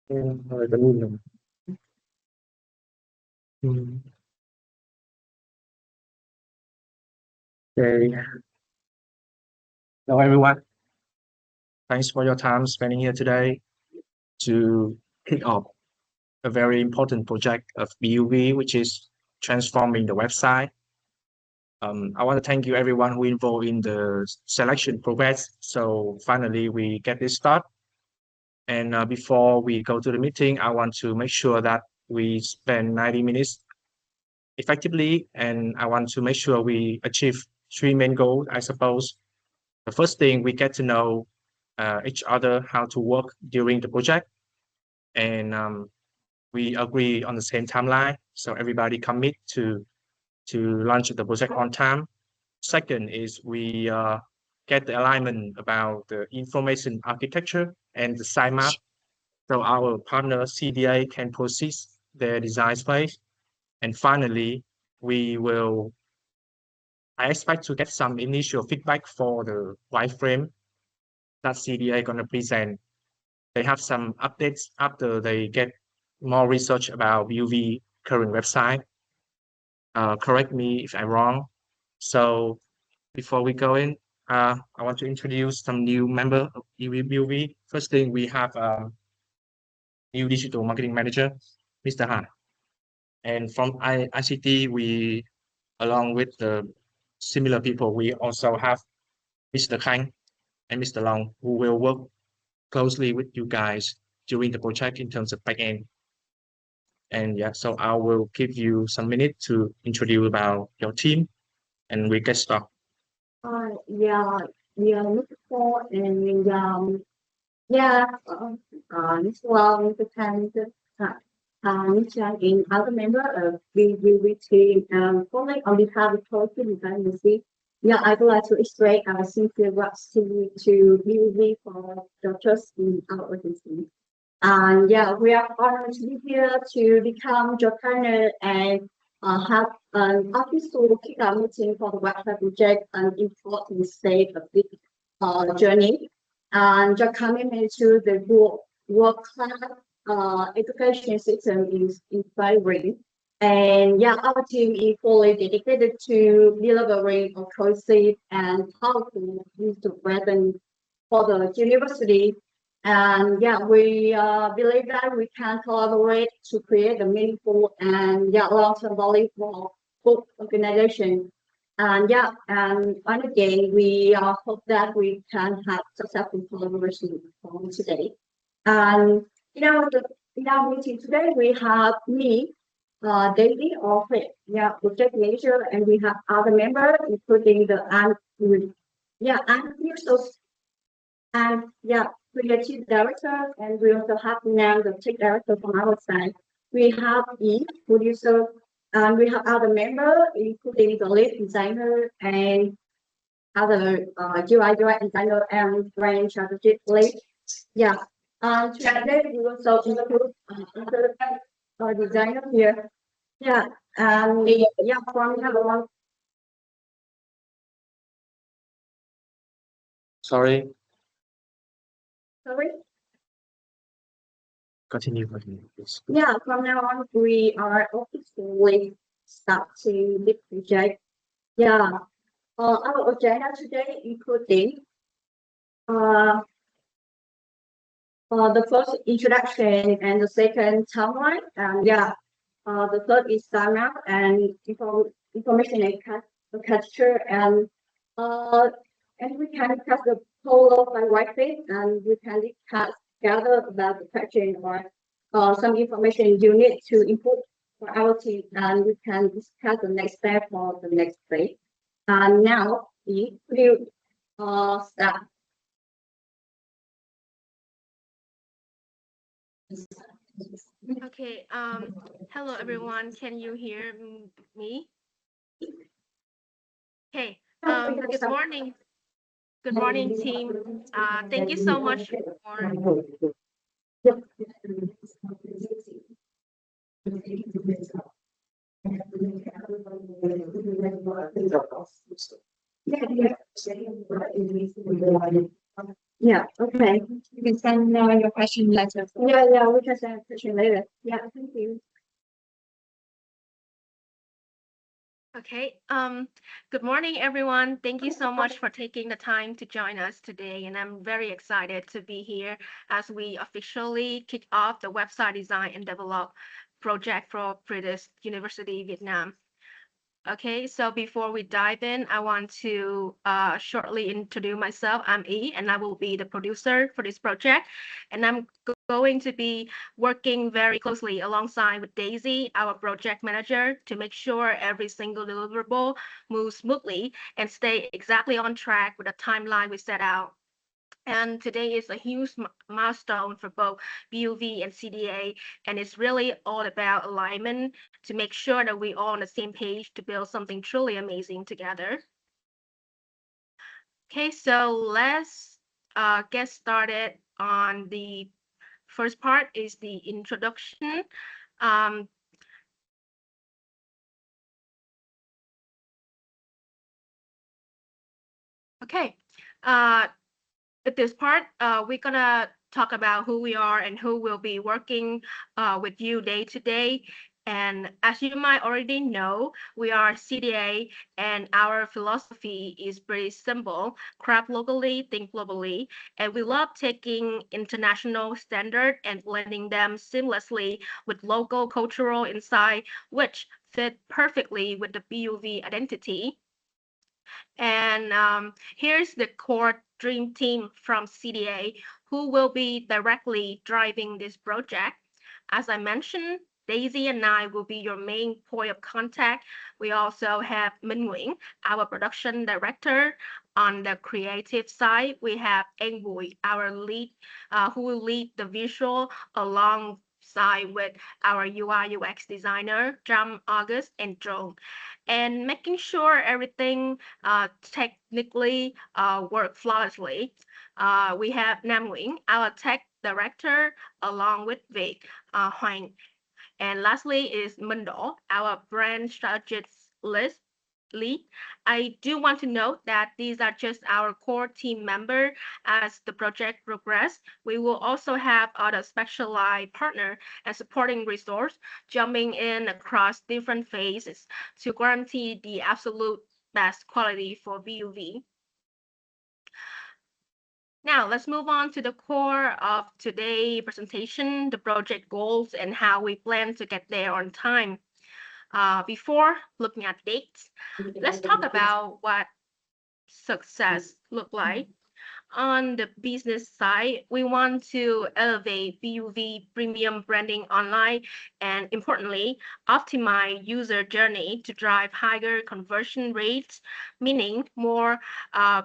Hơi có nhìn rồi. Okay. Hello, everyone. Thanks for your time spending here today to kick off a very important project of BUV, which is transforming the website. I want to thank you, everyone who involved in the selection process. So finally, we get this start. And before we go to the meeting, I want to make sure that we spend 90 minutes effectively, and I want to make sure we achieve three main goals, I suppose. The first thing, we get to know each other, how to work during the project, and we agree on the same timeline, so everybody commit to launch the project on time. Second is we get the alignment about the information architecture and the site map, so our partner CDA can proceed their design phase. And finally, we will, I expect to get some initial feedback for the wireframe that CDA gonna present. They have some updates after they get more research about BUV current website. Correct me if I'm wrong. So before we go in, I want to introduce some new member of BUV. First thing, we have new digital marketing manager, Mr. Han. And from ICT, we, along with the similar people, we also have Mr. Khang and Mr. Long, who will work closely with you guys during the project in terms of backend. And yeah, so I will give you some minutes to introduce about your team and we get started. Yeah, we are looking for and yeah, Mr. Long, Mr. Tan, Mr. and other member of the team. Only on behalf of the team design, yeah, I'd like to express our sincere gratitude to BUV for the trust in our organization. And yeah, we are honored to be here to become your partner and have an official kickoff meeting for the website project, an important stage of this journey. And your commitment to the world-class education system is inspiring. And yeah, our team is fully dedicated to delivering a cohesive and powerful user presence for the university. And yeah, we believe that we can collaborate to create a meaningful and yeah, long-term value for both organizations. And yeah, and again, we hope that we can have successful collaboration from today. And in our meeting today, we have me, David, of yeah, project manager, and we have other members, including the yeah, and and yeah, creative director, and we also have now the tech director from our side. We have the producer, and we have other members, including the lead designer and other UI designer and brand strategy lead. Yeah. Today we also include other designer here. Yeah. Yeah, from number one. Sorry. Sorry. Continue, please. Yeah, from now on, we are officially starting the project. Yeah, our agenda today including the first introduction and the second timeline, and yeah, the third is sign up and information and capture, and we can discuss the polo by whiteface, and we can discuss together about the question or some information you need to input for our team, and we can discuss the next step for the next phase. And now we will start. Okay, hello everyone. Can you hear me? Okay, good morning. Good morning, team. Thank you so much for Yeah, okay. You can send your question later. Yeah, we can send a question later. Yeah, thank you. Okay. Good morning, everyone. Thank you so much for taking the time to join us today, and I'm very excited to be here as we officially kick off the website design and develop project for British University Vietnam. Okay, so before we dive in, I want to shortly introduce myself. I'm E, and I will be the producer for this project. And I'm going to be working very closely alongside with Daisy, our project manager, to make sure every single deliverable moves smoothly and stay exactly on track with the timeline we set out. And today is a huge milestone for both BUV and CDA, and it's really all about alignment to make sure that we're all on the same page to build something truly amazing together. Okay, so let's get started on the first part is the introduction. Um, okay, uh, with this part, we're gonna talk about who we are and who will be working with you day to day. And as you might already know, we are CDA, and our philosophy is pretty simple: craft locally, think globally. And we love taking international standard and blending them seamlessly with local cultural insight, which fit perfectly with the BUV identity. And here's the core dream team from CDA who will be directly driving this project. As I mentioned, Daisy and I will be your main point of contact. We also have Minh Nguyen, our production director. On the creative side, we have Anh Bùi, our lead, who will lead the visual alongside with our UI UX designer, Jam August and Joan, and making sure everything technically work flawlessly. We have Nam Nguyen, our tech director, along with Vic Hoang. And lastly is Minh, our brand strategist list lead. I do want to note that these are just our core team member. As the project progress, we will also have other specialized partner and supporting resource jumping in across different phases to guarantee the absolute best quality for BUV. Now let's move on to the core of today's presentation, the project goals and how we plan to get there on time. Before looking at dates, let's talk about what success look like. On the business side, we want to elevate BUV premium branding online and importantly, optimize user journey to drive higher conversion rates, meaning more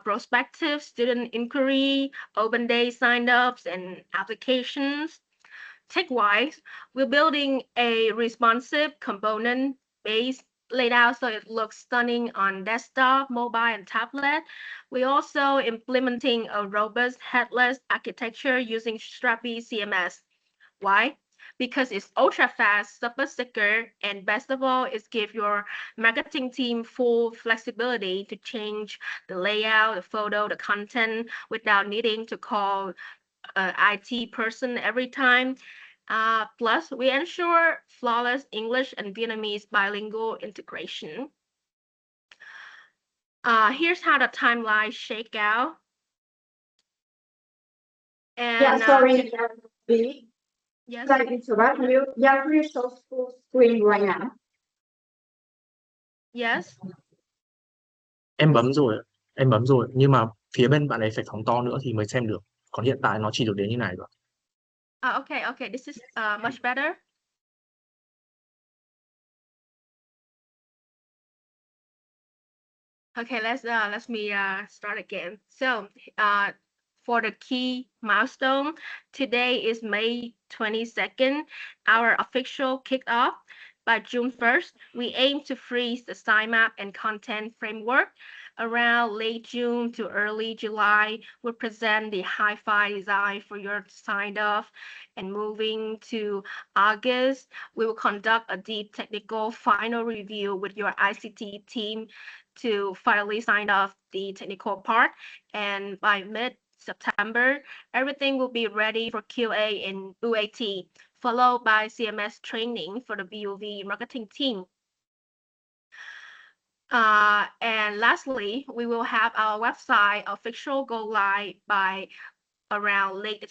prospective student inquiry, open day signups, and applications. Tech-wise, we're building a responsive component-based layout so it looks stunning on desktop, mobile, and tablet. We're also implementing a robust headless architecture using Strapi CMS. Why? Because it's ultra fast, super secure, and best of all, it gives your marketing team full flexibility to change the layout, the photo, the content without needing to call an IT person every time. Plus, we ensure flawless English and Vietnamese bilingual integration. Here's how the timeline shake out. And, Yeah, sorry, Billy. yes. Can I interrupt you? Yeah, can you show full screen right now? Yes. Em bấm rồi, nhưng mà phía bên bạn ấy phải phóng to nữa thì mới xem được. Còn hiện tại nó chỉ được đến như này rồi. Okay, this is much better. Okay, let me start again. So, for the key milestone, today is May 22nd, our official kickoff. By June 1st, we aim to freeze the sitemap and content framework. Around late June to early July, we'll present the hi-fi design for your sign off. And moving to August, we will conduct a deep technical final review with your ICT team to finally sign off the technical part. And by mid September, everything will be ready for QA in UAT, followed by CMS training for the BUV marketing team. And lastly, we will have our website official go live by around late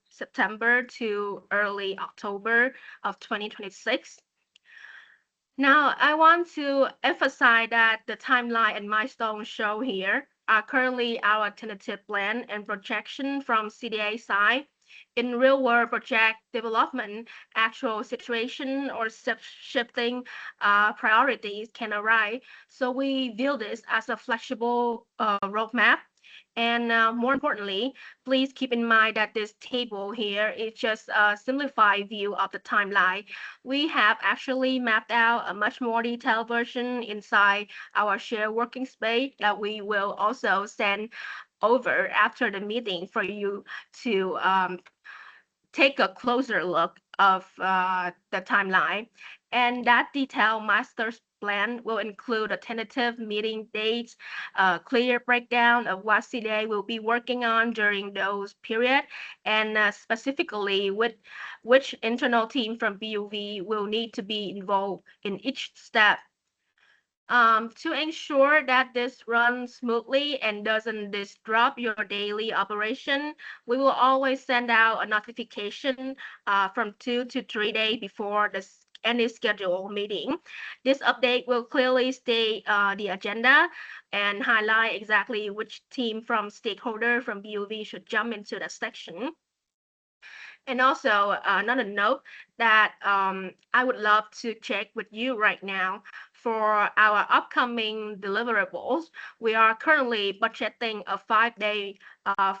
September to early October of 2026. Now, I want to emphasize that the timeline and milestones shown here are currently our tentative plan and projection from CDA side. In real-world project development, actual situation or shifting priorities can arise. So we view this as a flexible roadmap. And more importantly, please keep in mind that this table here is just a simplified view of the timeline. We have actually mapped out a much more detailed version inside our shared working space that we will also send over after the meeting for you to take a closer look of the timeline. And that detailed master's plan will include a tentative meeting dates, a clear breakdown of what CDA will be working on during those period, and specifically which internal team from BUV will need to be involved in each step. To ensure that this runs smoothly and doesn't disrupt your daily operation, we will always send out a notification from 2 to 3 days before any scheduled meeting. This update will clearly state the agenda and highlight exactly which team from stakeholder from BUV should jump into the section. And also another note that I would love to check with you right now for our upcoming deliverables. We are currently budgeting a 5 day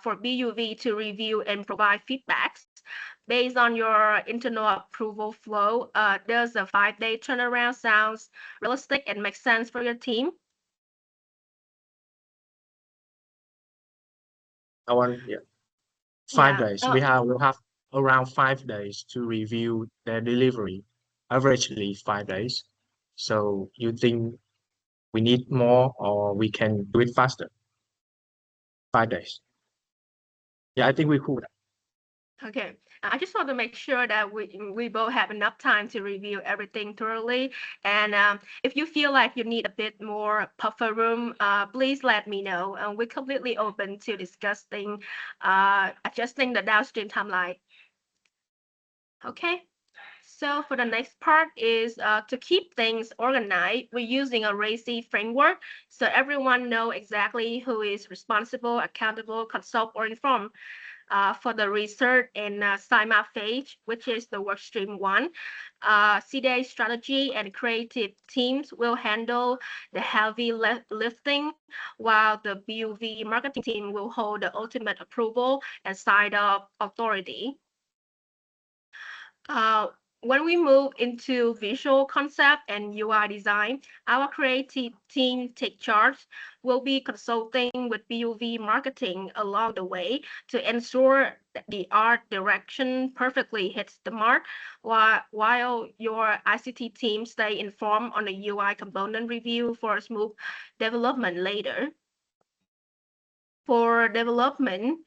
for BUV to review and provide feedbacks. Based on your internal approval flow, does a 5 day turnaround sounds realistic and make sense for your team? Yeah. 5 days. Oh, We'll have around 5 days to review their delivery, averagely 5 days. So you think we need more or we can do it faster? 5 days. Yeah, I think we could. okay. I just want to make sure that we both have enough time to review everything thoroughly. And if you feel like you need a bit more buffer room, please let me know. And we're completely open to discussing adjusting the downstream timeline. Okay. So for the next part is to keep things organized, we're using a RACI framework so everyone know exactly who is responsible, accountable, consult, or informed. For the research and sign-up phase, which is the workstream 1, CDA strategy and creative teams will handle the heavy lifting, while the BUV marketing team will hold the ultimate approval and sign-off authority. When we move into visual concept and UI design, our creative team take charge. We'll be consulting with BUV marketing along the way to ensure that the art direction perfectly hits the mark, while your ICT team stay informed on the UI component review for a smooth development later. For development,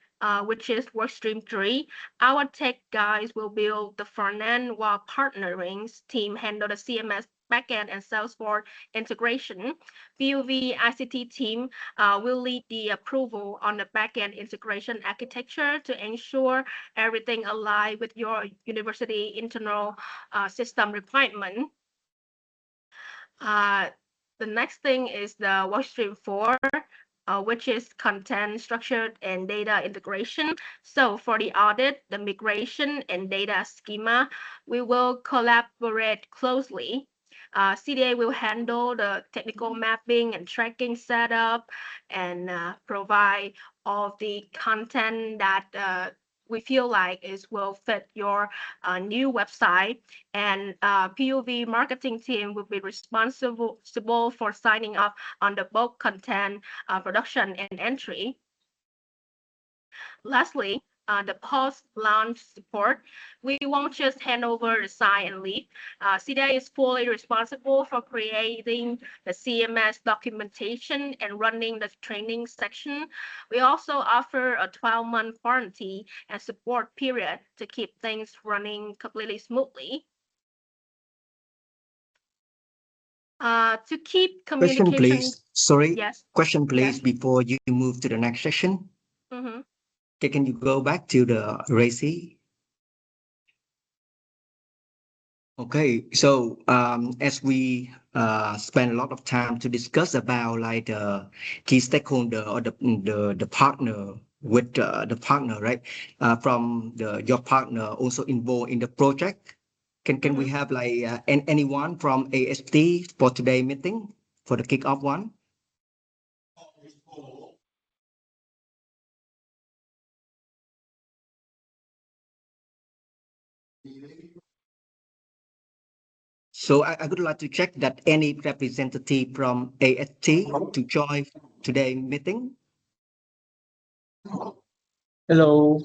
which is workstream 3, our tech guys will build the front end while partnering team handle the CMS backend and Salesforce integration. BUV ICT team will lead the approval on the backend integration architecture to ensure everything aligns with your university internal system requirement. The next thing is the workstream 4, which is content structured and data integration. So for the audit, the migration and data schema, we will collaborate closely. CDA will handle the technical mapping and tracking setup and provide all the content that we feel like will fit your new website. And PUV marketing team will be responsible for signing up on the bulk content production and entry. Lastly, the post-launch support. We won't just hand over the sign and leave. CDI is fully responsible for creating the CMS documentation and running the training section. We also offer a 12-month warranty and support period to keep things running completely smoothly. To keep Question, communication. please. Sorry. Yes. Question, please, Yes. before you move to the next section. Mm-hmm. Okay, can you go back to the RACI? Okay, so as we spend a lot of time to discuss about like the key stakeholder or the partner with the partner, right? From your partner also involved in the project. Can we have like anyone from AST for today meeting for the kickoff one? So I would like to check that any representative from AST to join today meeting. Hello.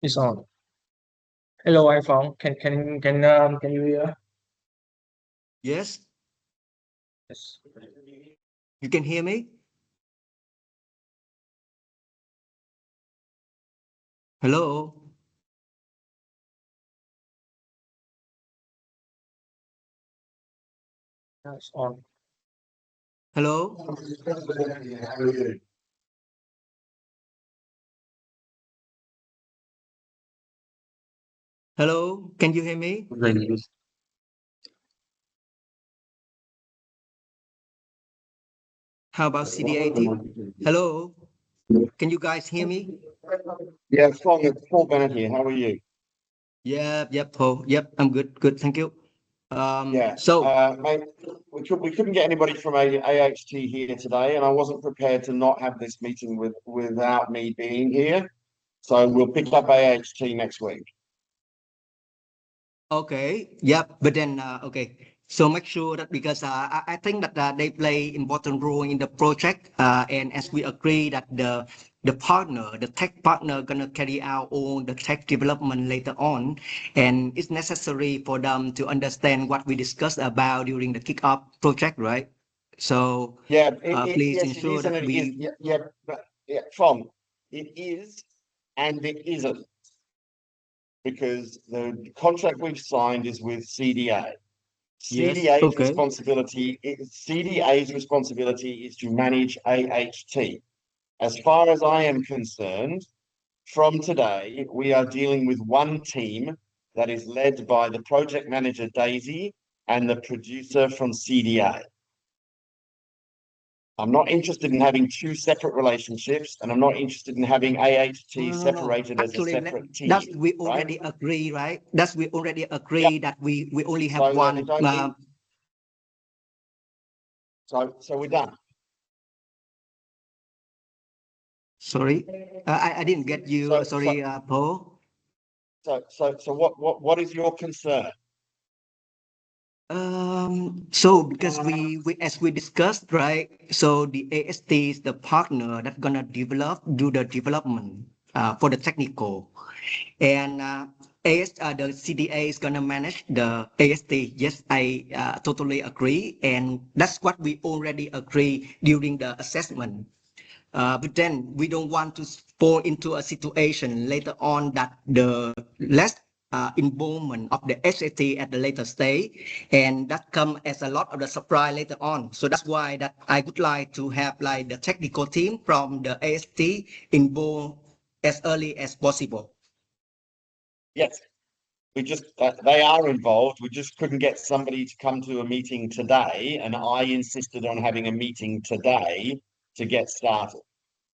It's on. Hello, iPhone. Can you hear? Yes, Yes. you can hear me. Hello. Yeah, it's on. Hello. Hello. Can you hear me? How about CDA team? Hello. Can you guys hear me? Yeah, it's Paul Bennett here. How are you? Yep, Paul. Yep, I'm good. Good, thank you. Yeah. So Mate, we couldn't get anybody from AHT here today, and I wasn't prepared to not have this meeting without me being here. So we'll pick up AHT next week. okay, yep, but then okay. So make sure that because I think that they play important role in the project, and as we agree that the partner, the tech partner, gonna carry out all the tech development later on, and it's necessary for them to understand what we discussed about during the kickoff project, right? So Yeah, please yes, it ensure is, and that it is. we. From it is, and it isn't, because the contract we've signed is with CDA. Yes, CDA's okay. CDA's responsibility is to manage AHT. As far as I am concerned, from today, we are dealing with one team that is led by the project manager, Daisy, and the producer from CDA. I'm not interested in having two separate relationships, and I'm not interested in having AHT No. separated as a Actually, separate that's team, we right? already agree, right? That's we already Yep. agree that we only have So then one. it don't need, so we're done. Sorry, I didn't get you. So Sorry, Paul. so what is your concern? So because we as we discussed, right? So the AST is the partner that gonna do the development for the technical, and the CDA is gonna manage the AST. Yes, I totally agree, and that's what we already agree during the assessment. But then we don't want to fall into a situation later on that the less involvement of the SAT at the later stage, and that come as a lot of the surprise later on. So that's why that I would like to have like the technical team from the AST involved as early as possible. Yes, they are involved. We just couldn't get somebody to come to a meeting today, and I insisted on having a meeting today to get started.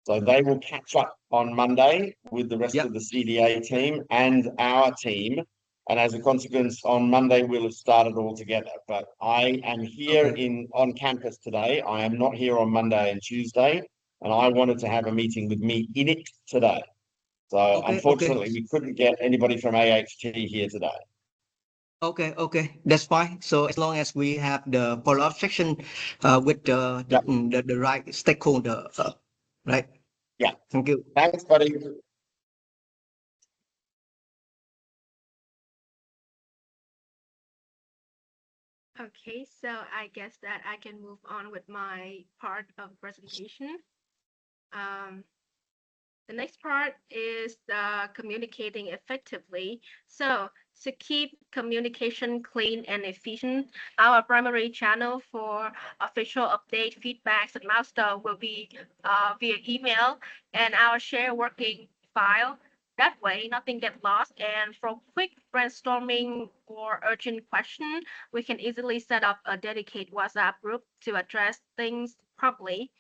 So they will catch up on Monday with the rest Yep. of the CDA team and our team. And as a consequence, on Monday we'll have started all together. But I am here on campus today. I am not here on Monday and Tuesday, and I wanted to have a meeting with me in it today. So Okay. unfortunately, we couldn't get anybody from AHT here today. Okay, that's fine. So as long as we have the follow-up section with Yep. the right stakeholder, right? Thank you. Thanks, buddy. Okay, so I guess that I can move on with my part of presentation. Um, The next part is communicating effectively. So to keep communication clean and efficient, our primary channel for official update, feedbacks, and milestone will be via email and our share working file. That way, nothing gets lost. And for quick brainstorming or urgent question, we can easily set up a dedicated WhatsApp group to address things promptly.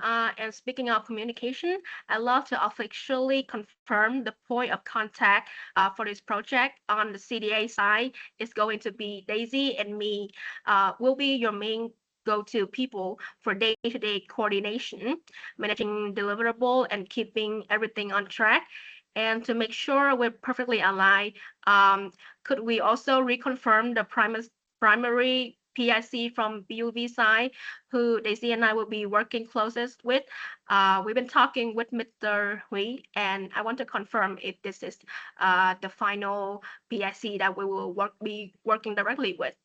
And speaking of communication, I love to officially confirm the point of contact for this project on the CDA side is going to be Daisy and me. Will be your main go-to people for day-to-day coordination, managing deliverable, and keeping everything on track. And to make sure we're perfectly aligned, could we also reconfirm the primary PIC from BUV side, who Daisy and I will be working closest with? We've been talking with Mr. Hui, and I want to confirm if this is the final PIC that we will be working directly with.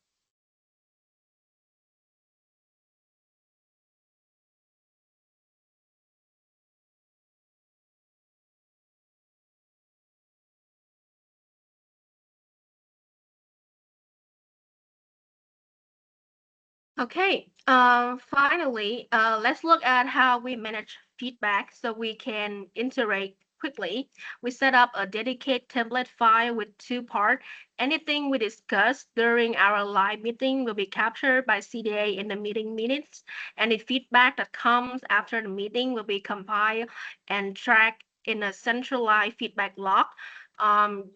Okay, finally, let's look at how we manage feedback so we can iterate quickly. We set up a dedicated template file with two parts. Anything we discuss during our live meeting will be captured by CDA in the meeting minutes. Any feedback that comes after the meeting will be compiled and tracked in a centralized feedback log.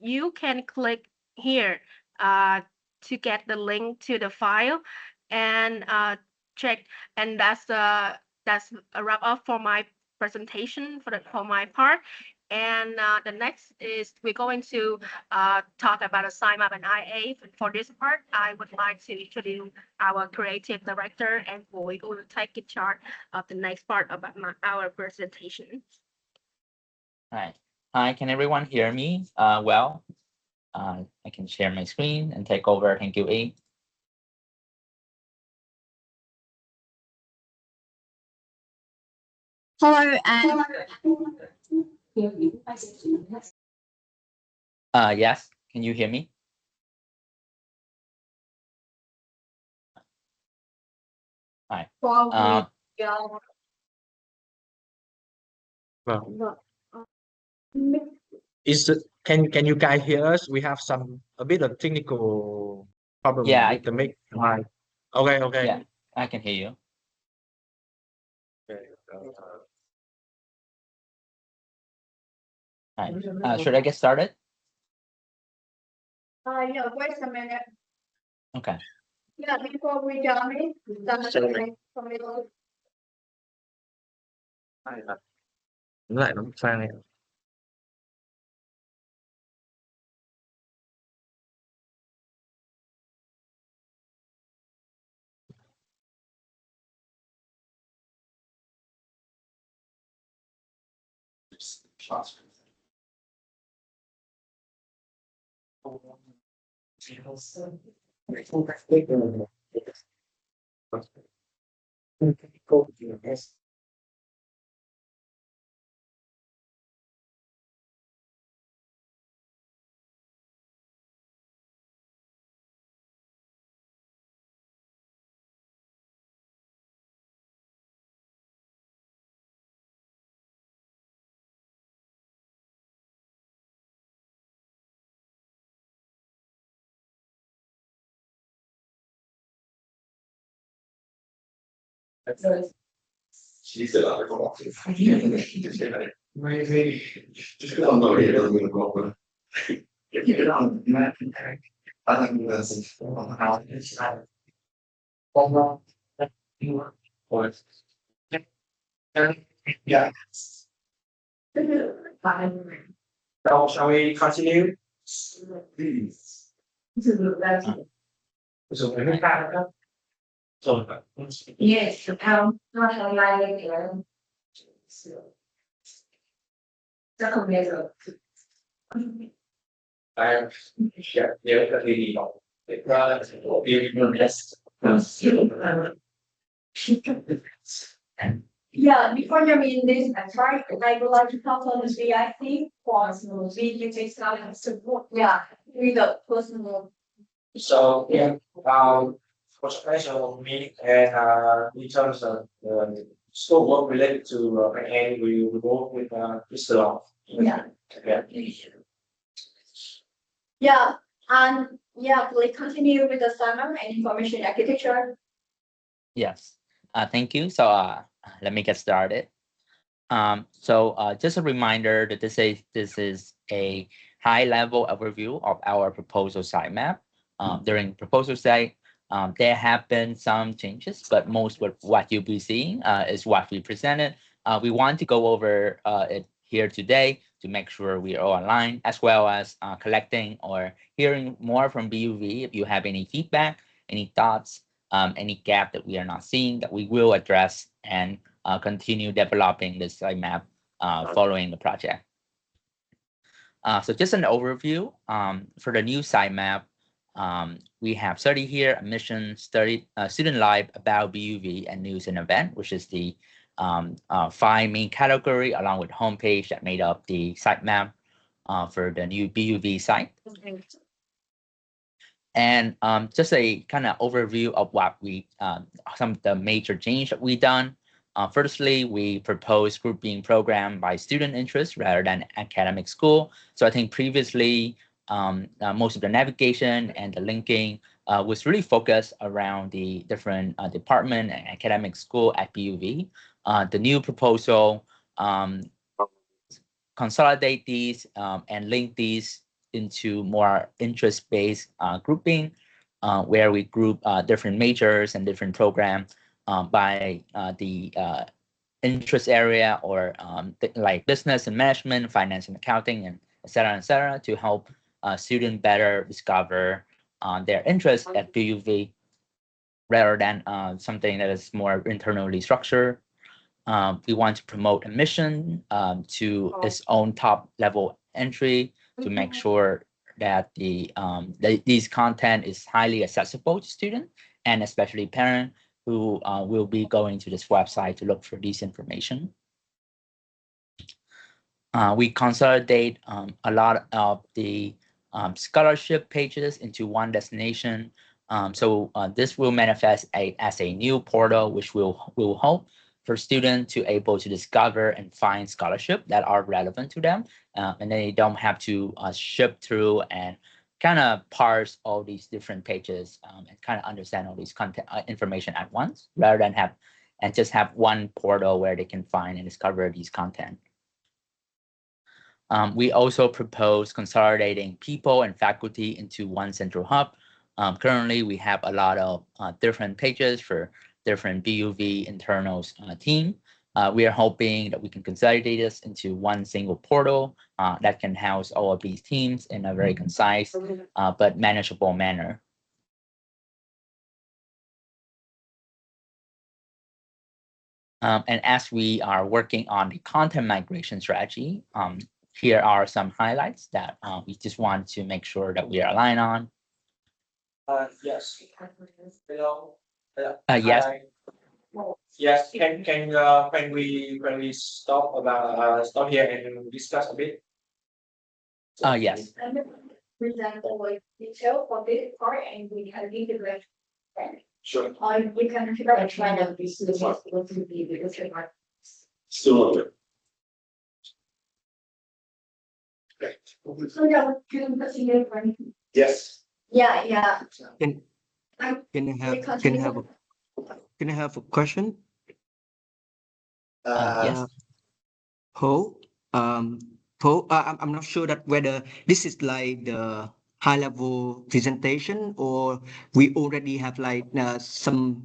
You can click here to get the link to the file and check. And that's a wrap up for my presentation for my part. And the next is we're going to talk about a sign up and IA. For this part, I would like to introduce our creative director and Boy who will take in charge of the next part of our presentation. Hi. Hi, can everyone hear me? Well, I can share my screen and take over. Thank you, A. Hello, and Yes, can you hear me? Hi. For Well, can you guys hear us? We have a bit of technical problem Yeah, with the mic. Right. Okay. Yeah, I can hear you. Okay, Hi. Should I get started? yeah, wait a minute. Okay. Yeah, before we jump in, lại nó sang này. Yeah. So shall we continue? Please. So let me start. So yes, not highlighted there. Yeah, before you mean this, that's right, I would like to talk on the BIP for video and support, yeah, with the personal. So yeah, for special meeting and in terms of school work related to and we work with Mr. Long. Yeah. Yeah. Yeah, and yeah, please continue with the summer and information architecture. Yes. Thank you. So let me get started. Just a reminder that this is a high level overview of our proposal sitemap. During proposal site, there have been some changes, but most of what you'll be seeing is what we presented. We want to go over it here today to make sure we are all aligned, as well as collecting or hearing more from BUV if you have any feedback, any thoughts, any gap that we are not seeing that we will address and continue developing this sitemap following the project. So just an overview for the new sitemap. We have study here, mission, study, student life, about BUV, and news and event, which is the 5 main category along with homepage that made up the sitemap for the new BUV site. And just a kind of overview of what we some of the major change that we done. Firstly, we propose grouping program by student interest rather than academic school. So I think previously most of the navigation and the linking was really focused around the different department and academic school at BUV. The new proposal consolidate these and link these into more interest-based grouping, where we group different majors and different programs by the interest area, or like business and management, finance and accounting, and et cetera, to help students better discover their interest at BUV rather than something that is more internally structured. We want to promote a mission to its own top level entry to make sure that these content is highly accessible to students and especially parents who will be going to this website to look for this information. We consolidate a lot of the scholarship pages into one destination. This will manifest as a new portal, which will help for students to able to discover and find scholarship that are relevant to them, and they don't have to ship through and kind of parse all these different pages and kind of understand all these content information at once, rather than just have one portal where they can find and discover these content. We also propose consolidating people and faculty into one central hub. Currently, we have a lot of different pages for different BUV internals team. We are hoping that we can consolidate this into one single portal that can house all of these teams in a very concise but manageable manner. And as we are working on the content migration strategy, here are some highlights that we just want to make sure that we are aligned on. Yes. Hello. Yes. Yes. Can we stop stop here and discuss a bit? Yes. Present the detail for this part and we can integrate. Sure. We can figure out kind of this is what to be the trademark. Still okay. So yeah, we can continue. Yes. Yeah. Can I have a question? Yes. Paul, I'm not sure that whether this is like the high level presentation or we already have like some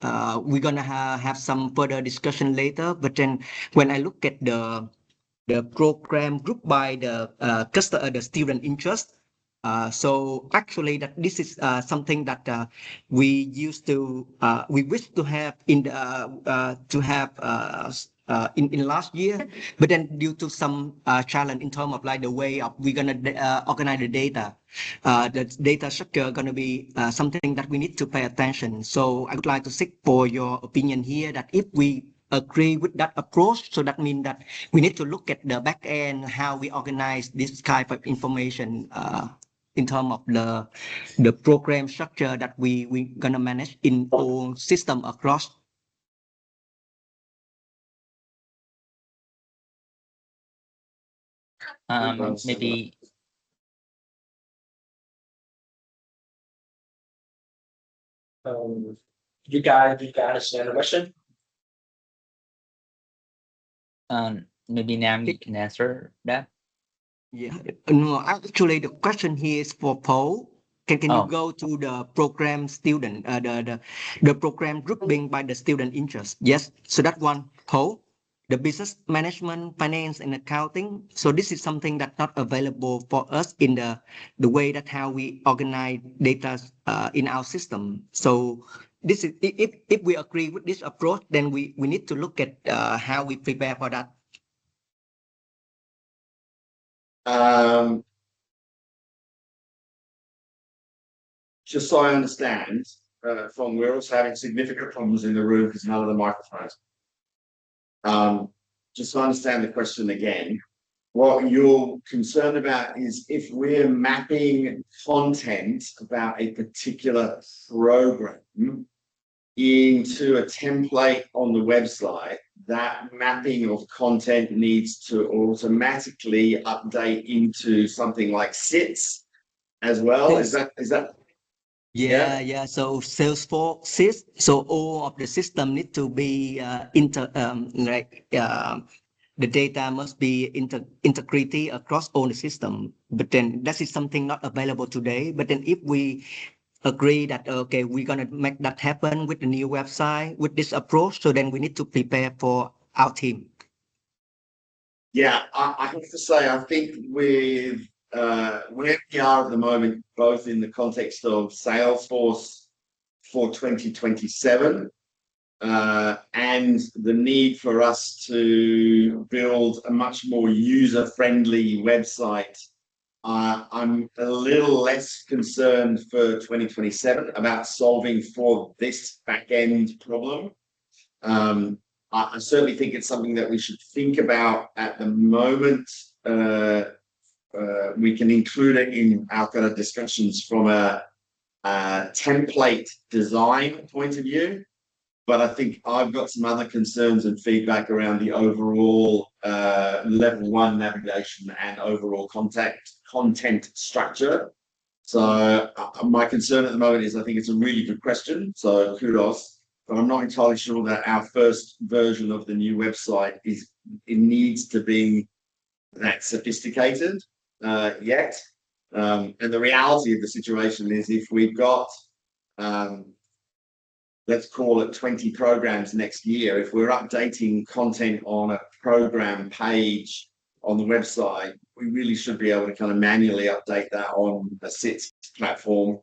we're gonna have some further discussion later. But then when I look at the program group by the the student interest. So actually that this is something that we used to we wish to have in the to have in last year, but then due to some challenge in terms of like the way of we're gonna organize the data structure gonna be something that we need to pay attention. So I would like to seek for your opinion here that if we agree with that approach, so that means that we need to look at the back end, how we organize this type of information in terms of the program structure that we gonna manage in all system across. Maybe You guys understand the question? maybe Nam you can answer that. Yeah, no, actually the question here is for Paul. Can you Oh. go to the program student, the program grouping by the student interest? Yes, so that one, Paul, the business management, finance and accounting. So this is something that's not available for us in the way that how we organize data in our system. So this is if we agree with this approach, then we need to look at how we prepare for that. Just so I understand, from we're also having significant problems in the room because none of the microphones. Just so I understand the question again, what you're concerned about is if we're mapping content about a particular program into a template on the website, that mapping of content needs to automatically update into something like SITs as well. Yes. Is that Yeah. So Salesforce, so all of the system need to be the data must be integrity across all the system. But then that is something not available today. But then if we agree that okay, we're gonna make that happen with the new website with this approach, so then we need to prepare for our team. Yeah, I have to say, I think with where we are at the moment, both in the context of Salesforce for 2027 and the need for us to build a much more user-friendly website, I'm a little less concerned for 2027 about solving for this back-end problem. I certainly think it's something that we should think about at the moment. We can include it in our kind of discussions from a template design point of view. But I think I've got some other concerns and feedback around the overall level 1 navigation and overall content structure. So my concern at the moment is I think it's a really good question. So kudos. But I'm not entirely sure that our first version of the new website it needs to be that sophisticated yet. And the reality of the situation is if we've got, let's call it 20 programs next year, if we're updating content on a program page on the website, we really should be able to kind of manually update that on a SITS platform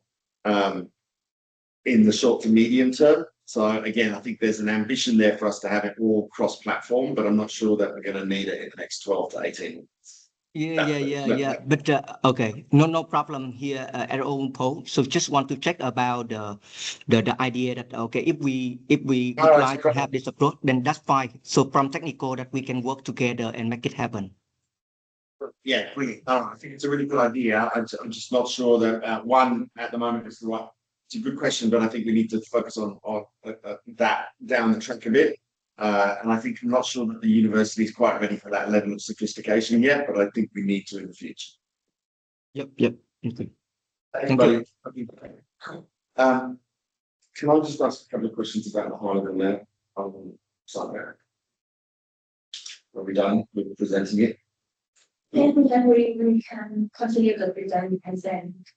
in the short to medium term. So again, I think there's an ambition there for us to have it all cross-platform, but I'm not sure that we're going to need it in the next 12 to 18 months. Yeah. But okay, no problem here at all, Paul. So just want to check about the idea that okay, if we would like to have this approach, then that's fine. So from technical that we can work together and make it happen. Yeah, brilliant. I think it's a really good idea. I'm just not sure that one at the moment is the right. It's a good question, but I think we need to focus on that down the track a bit. And I think I'm not sure that the university is quite ready for that level of sophistication yet, but I think we need to in the future. Yep. Okay. Thank you. Can I just ask a couple of questions about the high-level there? Sorry. Are we done with presenting it? Then we can continue the present.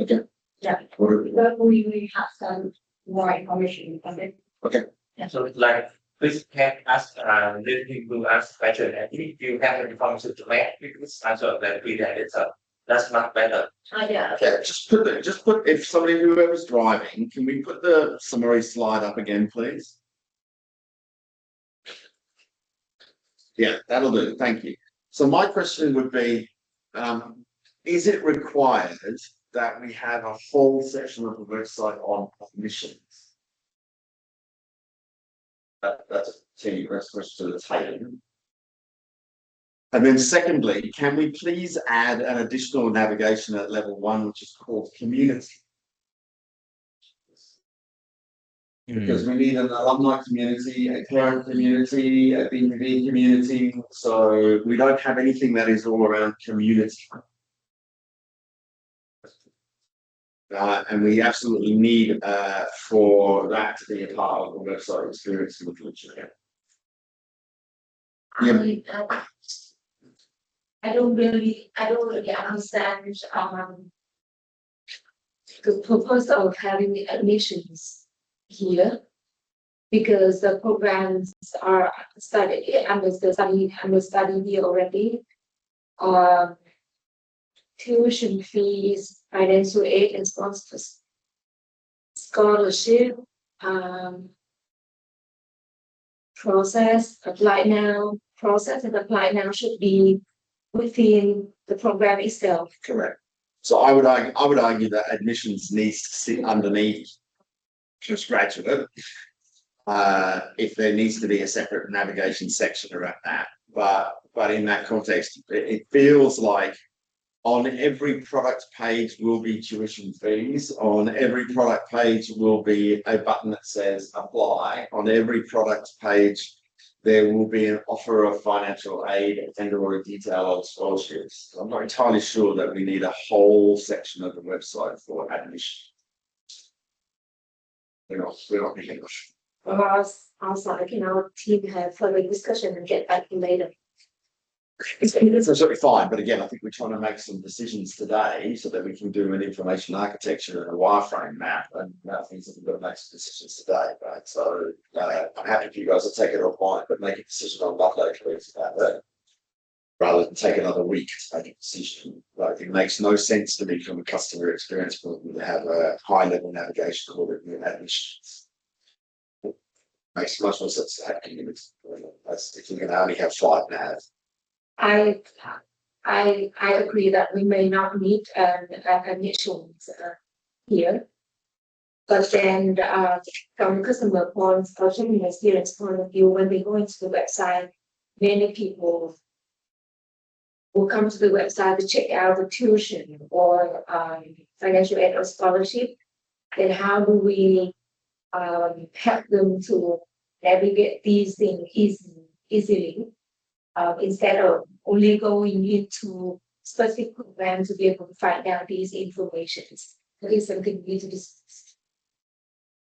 Okay. Yeah. What- We have some more information on it. Okay. So it's like, please can ask, let people ask question, and if you have any information to make, please answer that we have it, so that's much better. Yeah. Okay, just put if whoever's driving, can we put the summary slide up again, please? Yeah, that'll do. Thank you. So my question would be, is it required that we have a whole section of the website on admissions? That's a key question to the table. And then secondly, can we please add an additional navigation at level 1, which is called community? Because we need an alumni community, a parent community, a BUV community. So we don't have anything that is all around community. And we absolutely need for that to be a part of the website experience in the future. Yeah. I don't really understand the purpose of having admissions here, because the programs are studied under study here already. Tuition fees, financial aid, and scholarship process and apply now should be within the program itself. Correct. So I would argue that admissions needs to sit underneath just graduate. If there needs to be a separate navigation section around that, but in that context, it feels like on every product page will be tuition fees. On every product page will be a button that says apply. On every product page, there will be an offer of financial aid and or a detail of scholarships. I'm not entirely sure that we need a whole section of the website for admission. We're not being English. Also, our team have further discussion and get back later. It's absolutely fine, but again, I think we're trying to make some decisions today so that we can do an information architecture and a wireframe map, and things that we've got to make some decisions today, right? So I'm happy for you guys to take it offline, but make a decision on Monday, please, about that, rather than take another week to make a decision. Like, it makes no sense to me from a customer experience point of view to have a high-level navigation called admissions. Makes much more sense to have community. If you're going to only have 5 navs. I agree that we may not need admissions here, but then from customer points or shopping experience point of view, when they go into the website, many people will come to the website to check out the tuition or financial aid or scholarship. Then how do we help them to navigate these things easily? Instead of only going into specific programs to be able to find out these informations. That is something we need to discuss.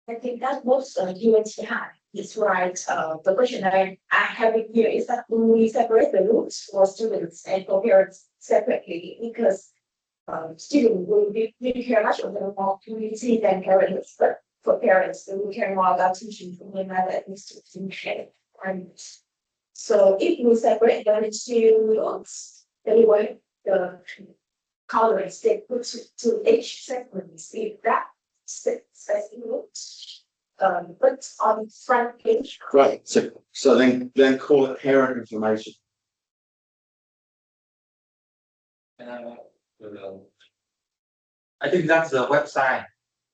I think that most UNTI is right. The question that I have here is that we separate the groups for students and for parents separately, because students will be care much more community than parents, but for parents, they will care more about teaching from the matter that needs to be shared. So if we separate them into groups, anyway, the colors they put to each segment, if that specific groups, but on front page. Right. So then call it parent information. I think that's the website.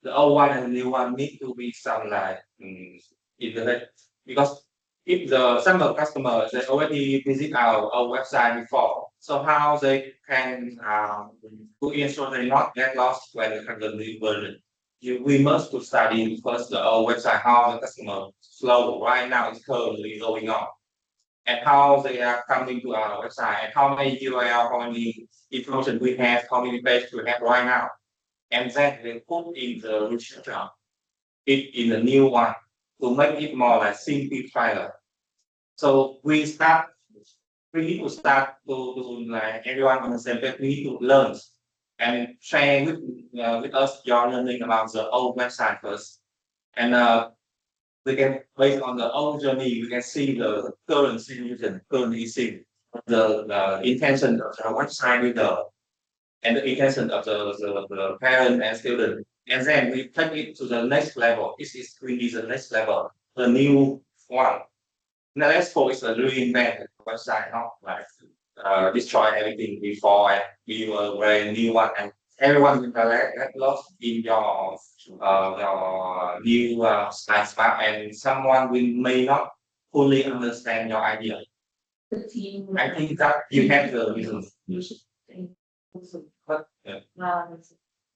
The old one and the new one need to be some like internet, because if some of customers they already visit our website before, so how they can go in so they not get lost when they have the new version. We must to study first the old website, how the customer flow right now is currently going on, and how they are coming to our website, and how many URL, how many information we have, how many pages we have right now, and then we put in the research it in the new one to make it more like simplified. So we need to start to like everyone on the same page. We need to learn and share with us your learning about the old website first, and we can, based on the old journey, we can see the current situation, current issue, the intention of the website reader, and the intention of the parent and student, and then we take it to the next level. This is really the next level, the new one. let's focus on reinvent the website, not like destroy everything before and we will brand new one and everyone will get lost in your new site map and someone will may not fully understand your idea. The team. I think that you have the reason. But yeah.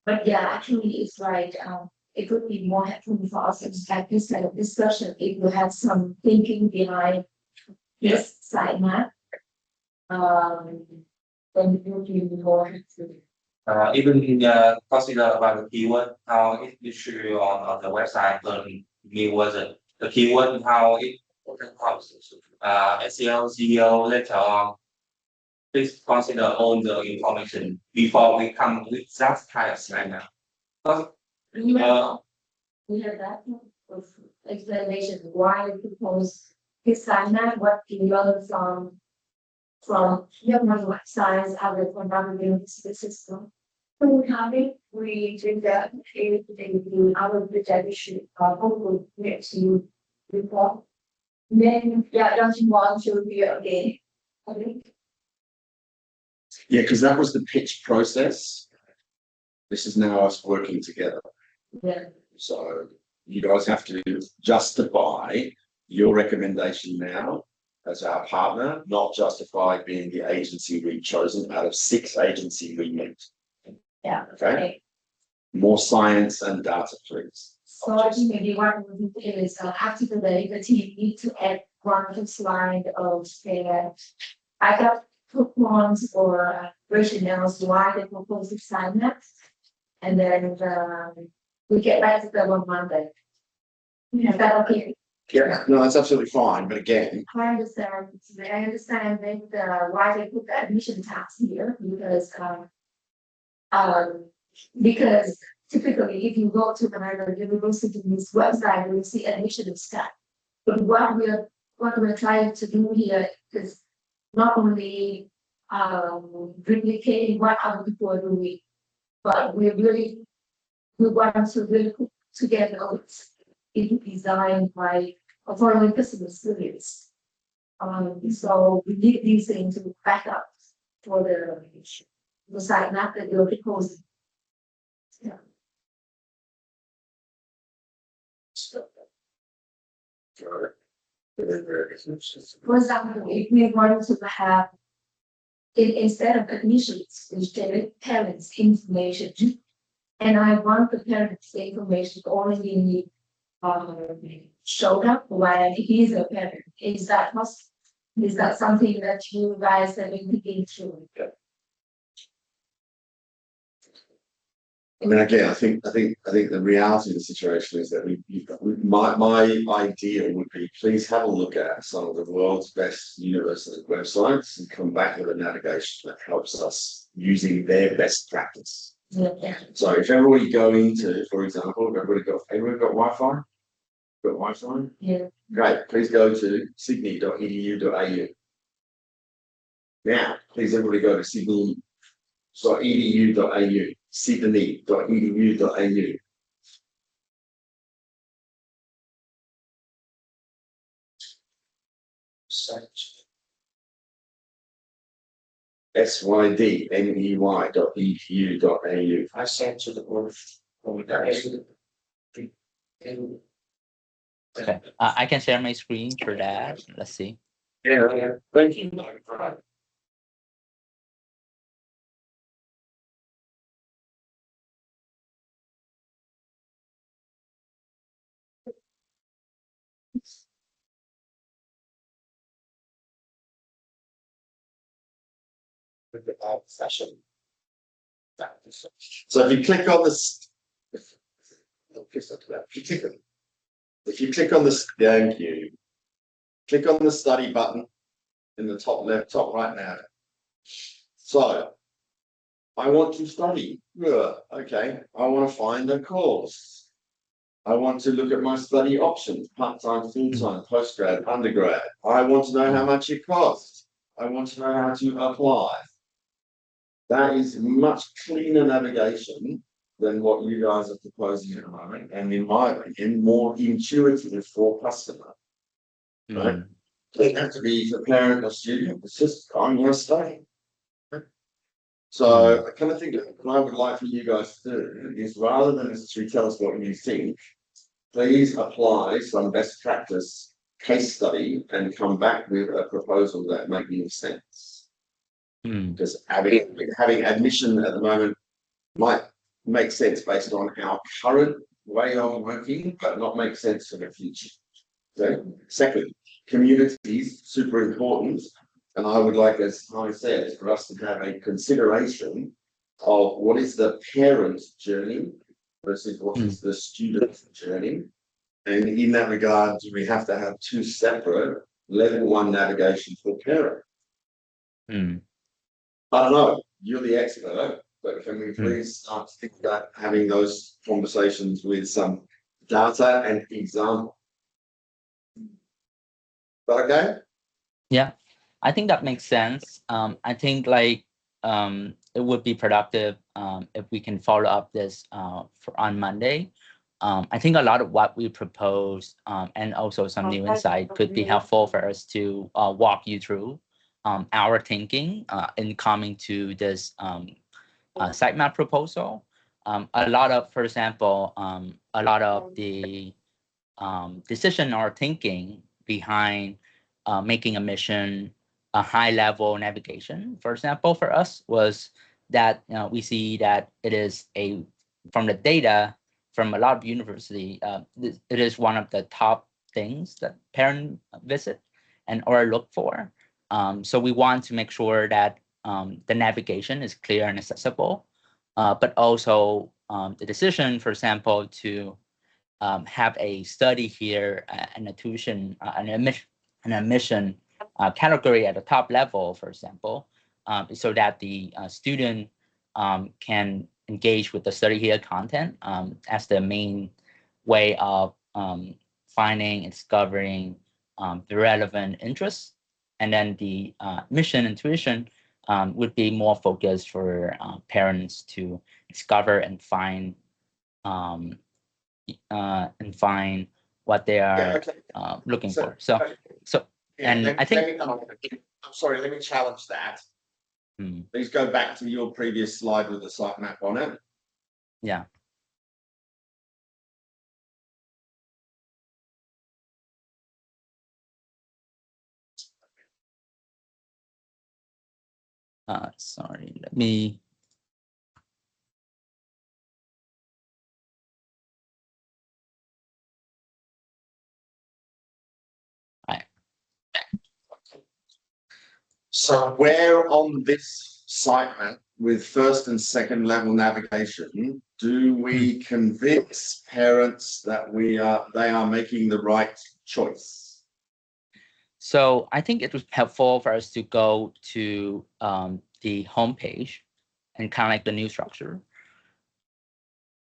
But yeah, actually, it's like it would be more helpful for us to have this kind of discussion if you have some thinking behind this side map. Then it would be more helpful. Even consider about the keyword, how it is shown on the website the new version. The keyword, how it comes, SEO, SEO later on. Please consider all the information before we come with that kind of slide now. Because, We have that explanation why we propose this side map, what we learn from your websites, other from other university system. When we have it, we did that in our presentation, hopefully next you report. Then, yeah, don't you want to be again? I think. Yeah, because that was the pitch process. This is now us working together. Yeah. So you guys have to justify your recommendation now as our partner, not justify being the agency we've chosen out of 6 agencies we meet. Yeah. Okay. More science and data, please. So I think maybe what we do is after the team need to add one slide of say I got coupons or rationales why they propose this sign next. And then we get back to them on Monday. Is that okay? Yeah, no, that's absolutely fine. But again, I understand that why they put the admission tax here because typically if you go to another university's website, you will see admission tax. But what we're trying to do here is not only replicating what other people are doing, but we want to really put together it designed by a foreign customer experience. So we need these things to back up for the site map that you're proposing. Yeah. For example, if we want to have instead of admissions, instead of parents' information, and I want the parents' information only showed up when he's a parent. Is that possible? Is that something that you guys have been thinking through? I mean, again, I think the reality of the situation is that my idea would be please have a look at some of the world's best university websites and come back with a navigation that helps us using their best practice. Yeah. So if everybody go into, for example, everybody got Wi-Fi? Got Wi-Fi? Yeah. Great. Please go to sydney.edu.au. Now, please everybody go to sydney.edu.au. Sydney.edu.au. sydney.edu.au. I sent to the board. Okay, I can share my screen for that. Let's see. Yeah. Thank you. Session. So if you click on this, if you click on this, thank you. Click on the study button in the top left, top right now. So I want to study. Yeah, okay. I want to find a course. I want to look at my study options, part-time, full-time, postgrad, undergrad. I want to know how much it costs. I want to know how to apply. That is much cleaner navigation than what you guys are proposing at the moment, and in my opinion, more intuitive for customer. Right? Doesn't have to be the parent or student, it's just I'm going to study. So I kind of think what I would like for you guys to do is rather than necessarily tell us what you think, please apply some best practice case study and come back with a proposal that makes sense. Because having admission at the moment might make sense based on our current way of working, but not make sense for the future. So, second, communities super important, and I would like, as I said, for us to have a consideration of what is the parent's journey versus what is the student's journey. And in that regard, we have to have two separate level 1 navigation for parent. I don't know, you're the expert, but can we please start to think about having those conversations with some data and example? Okay? Yeah, I think that makes sense. I think like it would be productive if we can follow up this on Monday. I think a lot of what we propose and also some new insight could be helpful for us to walk you through our thinking in coming to this sitemap proposal. A lot of, for example, a lot of the decision or thinking behind making a mission a high level navigation, for example, for us was that we see that it is from the data from a lot of university, it is one of the top things that parents visit and or look for. So we want to make sure that the navigation is clear and accessible, but also the decision, for example, to have a study here, an tuition, an admission category at the top level, for example, so that the student can engage with the study here content as the main way of finding and discovering the relevant interests. And then the mission and tuition would be more focused for parents to discover and find what they are looking for. So and I think I'm sorry, let me challenge that. Please go back to your previous slide with the sitemap on it. Yeah. Sorry, let me. So where on this sitemap with first and second level navigation do we convince parents that they are making the right choice? So I think it was helpful for us to go to the homepage and kind of like the new structure.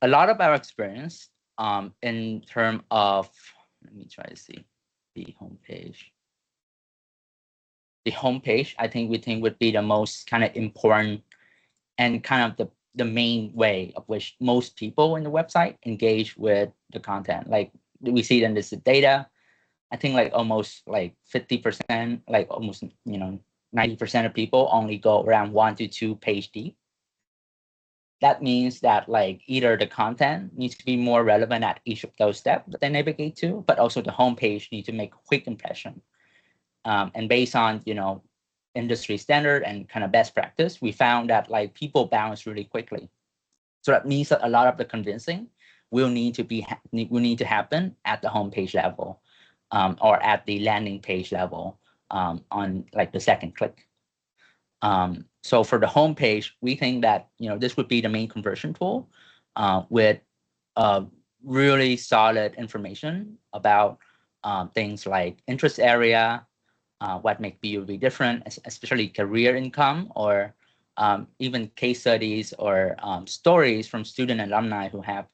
A lot of our experience in terms of, let me try to see the homepage. The homepage, I think we think would be the most kind of important and kind of the main way of which most people in the website engage with the content. Like we see in this data, I think like almost like 50%, like almost 90% of people only go around 1 to 2 page deep. That means that like either the content needs to be more relevant at each of those steps that they navigate to, but also the homepage needs to make a quick impression. And based on industry standard and kind of best practice, we found that like people bounce really quickly. So that means that a lot of the convincing will need to happen at the homepage level, or at the landing page level on like the second click. So for the homepage, we think that this would be the main conversion tool with really solid information about things like interest area, what makes BUV different, especially career income, or even case studies or stories from student alumni who have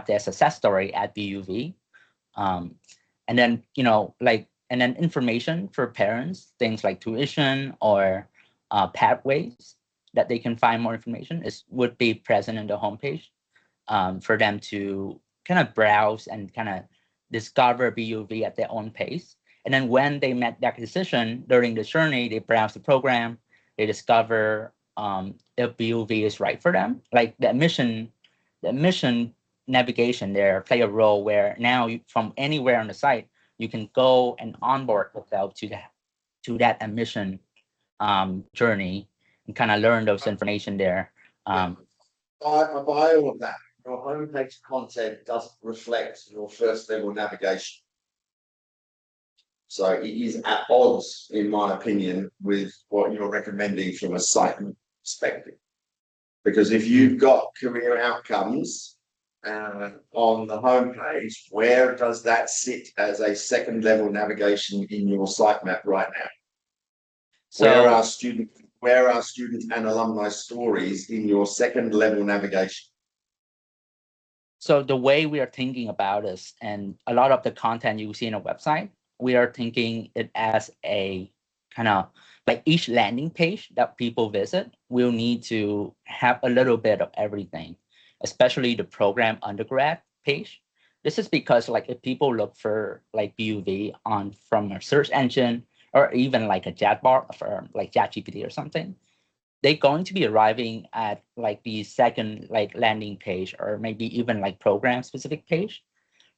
their success story at BUV. And then and then information for parents, things like tuition or pathways that they can find more information would be present in the homepage for them to kind of browse and kind of discover BUV at their own pace. And then when they met that decision during the journey, they browse the program, they discover if BUV is right for them. Like the mission navigation there play a role where now from anywhere on the site, you can go and onboard yourself to that admission journey and kind of learn those information there. By all of that, your homepage content doesn't reflect your first level navigation. So it is at odds, in my opinion, with what you're recommending from a site perspective. Because if you've got career outcomes on the homepage, where does that sit as a second level navigation in your sitemap right now? So where are student and alumni stories in your second level navigation? So the way we are thinking about this, and a lot of the content you see in a website, we are thinking it as a kind of like each landing page that people visit will need to have a little bit of everything, especially the program undergrad page. This is because like if people look for like BUV on from a search engine or even like a chatbot for like ChatGPT or something, they're going to be arriving at like the second like landing page or maybe even like program specific page.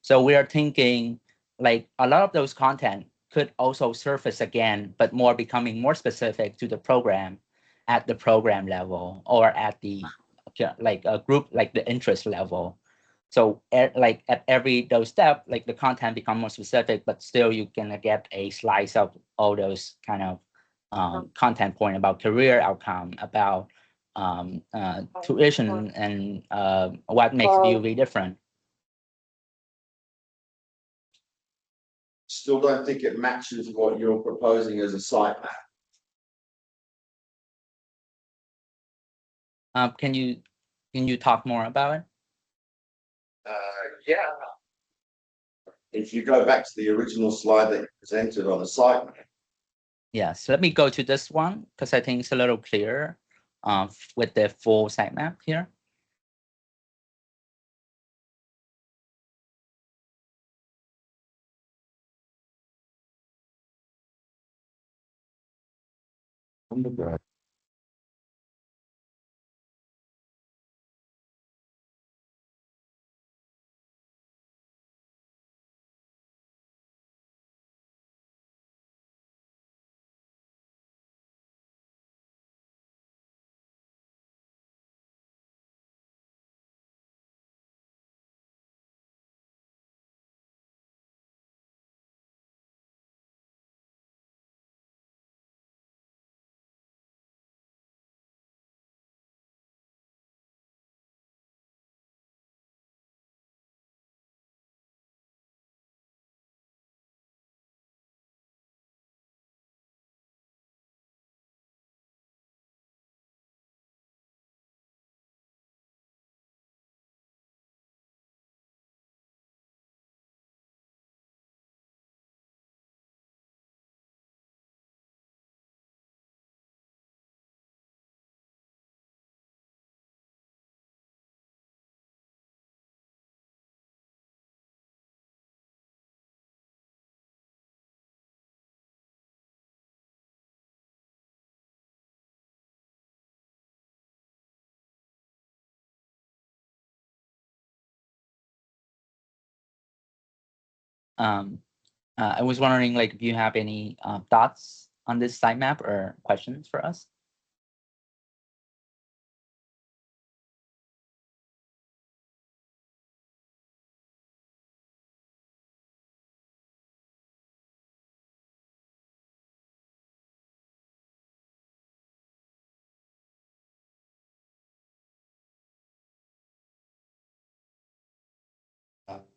So we are thinking like a lot of those content could also surface again, but more becoming more specific to the program at the program level or at the like a group like the interest level. So like at every those step, like the content become more specific, but still you can get a slice of all those kind of content point about career outcome, about tuition and what makes BUV different. Still don't think it matches what you're proposing as a sitemap. Can you talk more about it? Yeah. If you go back to the original slide that you presented on the sitemap. Yes, let me go to this one because I think it's a little clearer with the full sitemap here. Undergrad. I was wondering like if you have any thoughts on this sitemap or questions for us.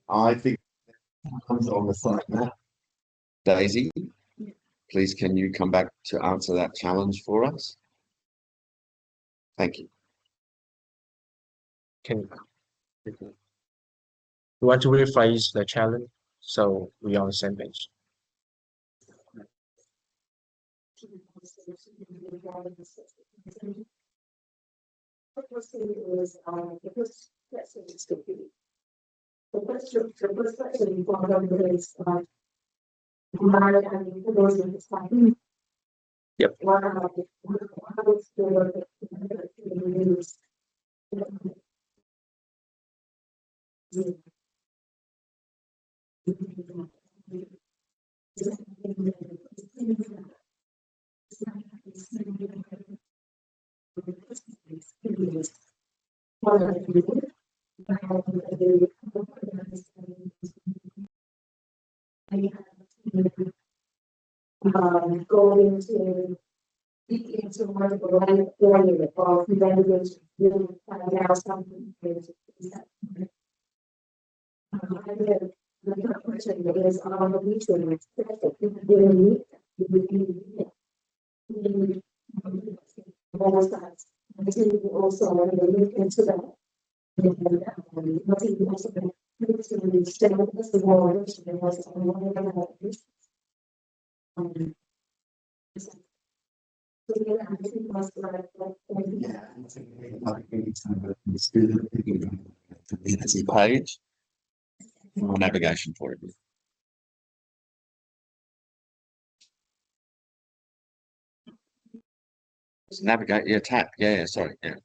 I think comes on the sitemap. Daisy, please can you come back to answer that challenge for us? Thank you. Can you want to rephrase the challenge so we're on the same page? Yep. Going to into multiple language or language, you find out something. The question is on the meeting, both sides. I think also when we look into that. Page or navigation for it. Navigate, yeah, tap, yeah, sorry, yeah.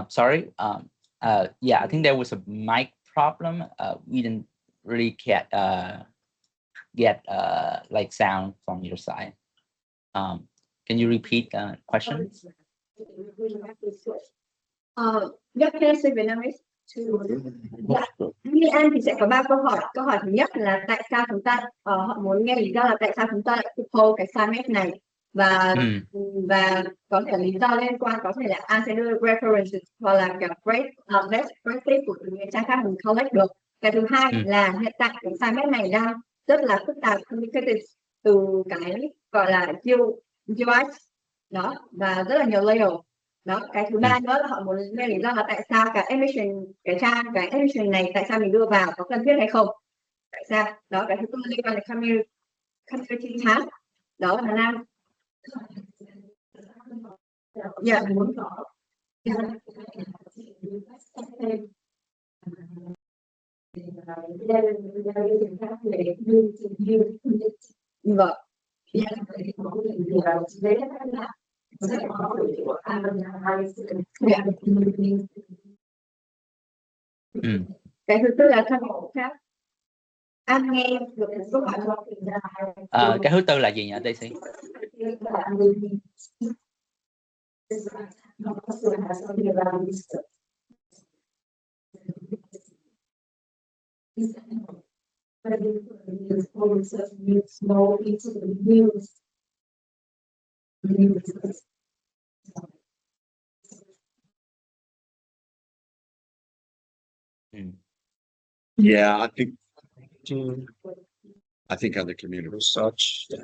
Sorry. Yeah, I think there was a mic problem. We didn't really get like sound from your side. Can you repeat the question? Rất basic Vietnamese. Dạ. Như em thì sẽ có 3 câu hỏi. Câu hỏi thứ nhất là tại sao chúng ta họ muốn nghe lý do là tại sao chúng ta lại propose cái summit này và có thể lý do liên quan có thể là anh sẽ đưa references hoặc là cả best practice của những trang khác mình collect được. Cái thứ hai là hiện tại cái summit này đang rất là phức tạp complicated từ cái gọi là UX đó và rất là nhiều layer. Đó, cái thứ ba nữa là họ muốn nghe lý do là tại sao cái emission này tại sao mình đưa vào có cần thiết hay không, tại sao đó. Cái thứ tư liên quan đến community task đó là Nam muốn có vâng. Cái thứ tư là thân mẫu khác. Anh nghe được câu hỏi không? Cái thứ tư là gì nhỉ Daisy? Yeah, I think To other community. research. Yeah.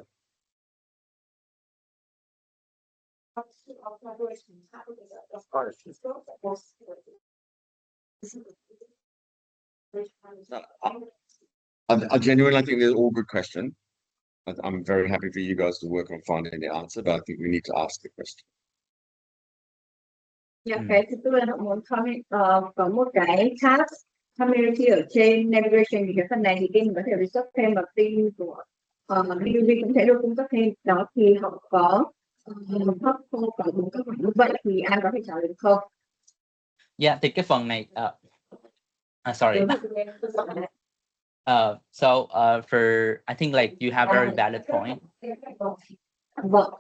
I genuinely think they're all good questions. I'm very happy for you guys to work on finding the answer, but I think we need to ask the question. Dạ, cái thứ tư là họ muốn có một cái task community ở trên navigation thì cái phần này thì team có thể research thêm và team của BUV cũng thể được cung cấp thêm. Đó thì họ có có 4 câu hỏi như vậy thì anh có thể trả lời được không? Yeah, thì cái phần này sorry. So for I think like you have very valid point. Vâng.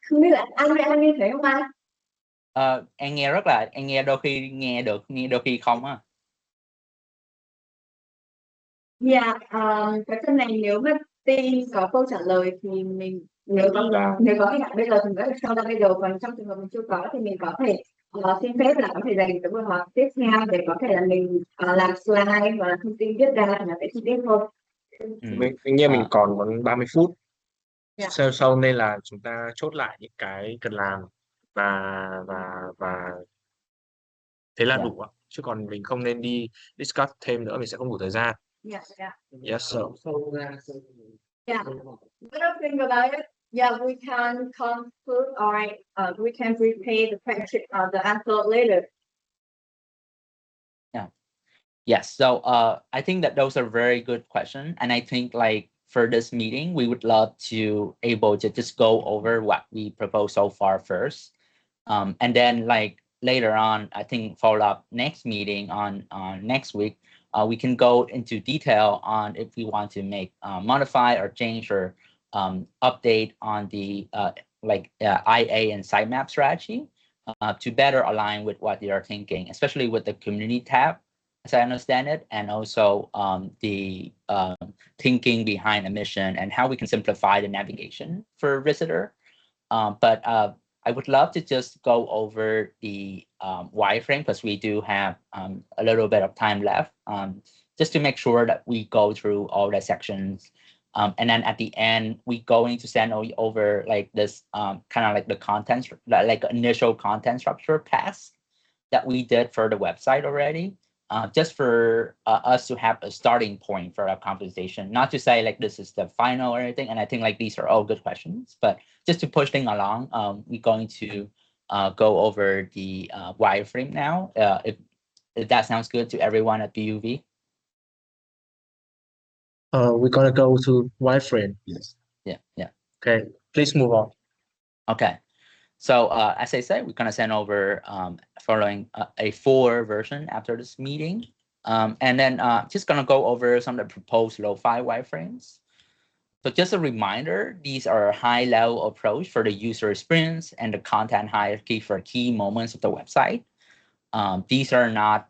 Không biết là anh nghe thấy không anh? Em nghe đôi khi nghe được, nghe đôi khi không á. Dạ, cái phần này nếu mà team có câu trả lời thì mình nếu có cái bây giờ thì có thể cho ra bây giờ, còn trong trường hợp mình chưa có thì mình có thể xin phép là có thể dành cái buổi họp tiếp theo để có thể là mình làm slide hoặc là thông tin viết ra là sẽ chi tiết hơn. Mình nghe mình còn 30 phút. Dạ. Sau nên là chúng ta chốt lại những cái cần làm và thế là đủ ạ. Chứ còn mình không nên đi discuss thêm nữa, mình sẽ không đủ thời gian. Yeah. Yes sir. Yeah. What do you think about it? Yeah, we can conclude or we can prepare the question, the answer later. Yes. So I think that those are very good questions. And I think like for this meeting, we would love to able to just go over what we proposed so far first. And then like later on, I think follow up next meeting on next week, we can go into detail on if we want to make modify or change or update on the IA and sitemap strategy to better align with what they are thinking, especially with the community tab, as I understand it, and also the thinking behind a mission and how we can simplify the navigation for visitor. But I would love to just go over the wireframe because we do have a little bit of time left, just to make sure that we go through all the sections. And then at the end, we going to send over like this kind of like the content, like initial content structure pass that we did for the website already. Just for us to have a starting point for our conversation, not to say like this is the final or anything. And I think like these are all good questions, but just to push things along, we're going to go over the wireframe now. If that sounds good to everyone at BUV. We're gonna go to wireframe. Yes. Yeah. Okay, please move on. Okay. So as I said, we're gonna send over following a full version after this meeting. And then just gonna go over some of the proposed lo-fi wireframes. So just a reminder, these are a high-level approach for the user experience and the content hierarchy for key moments of the website. These are not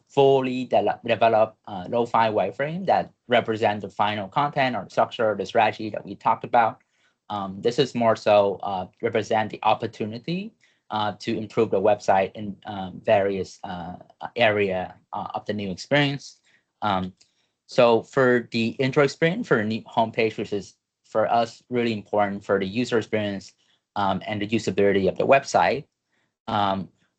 fully developed lo-fi wireframe that represent the final content or structure or the strategy that we talked about. This is more so represent the opportunity to improve the website in various area of the new experience. So for the intro experience for a new homepage, which is for us really important for the user experience and the usability of the website,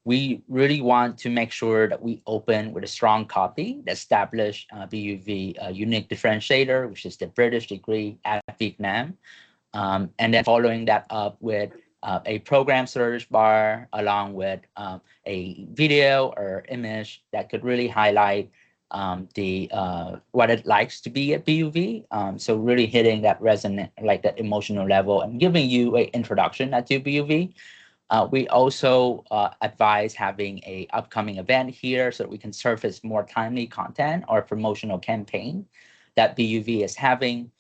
we really want to make sure that we open with a strong copy that establish BUV unique differentiator, which is the British degree at Vietnam. And then following that up with a program search bar along with a video or image that could really highlight the what it likes to be at BUV. So really hitting that resonant, like that emotional level and giving you an introduction to BUV. We also advise having a upcoming event here so that we can surface more timely content or promotional campaign that BUV is having.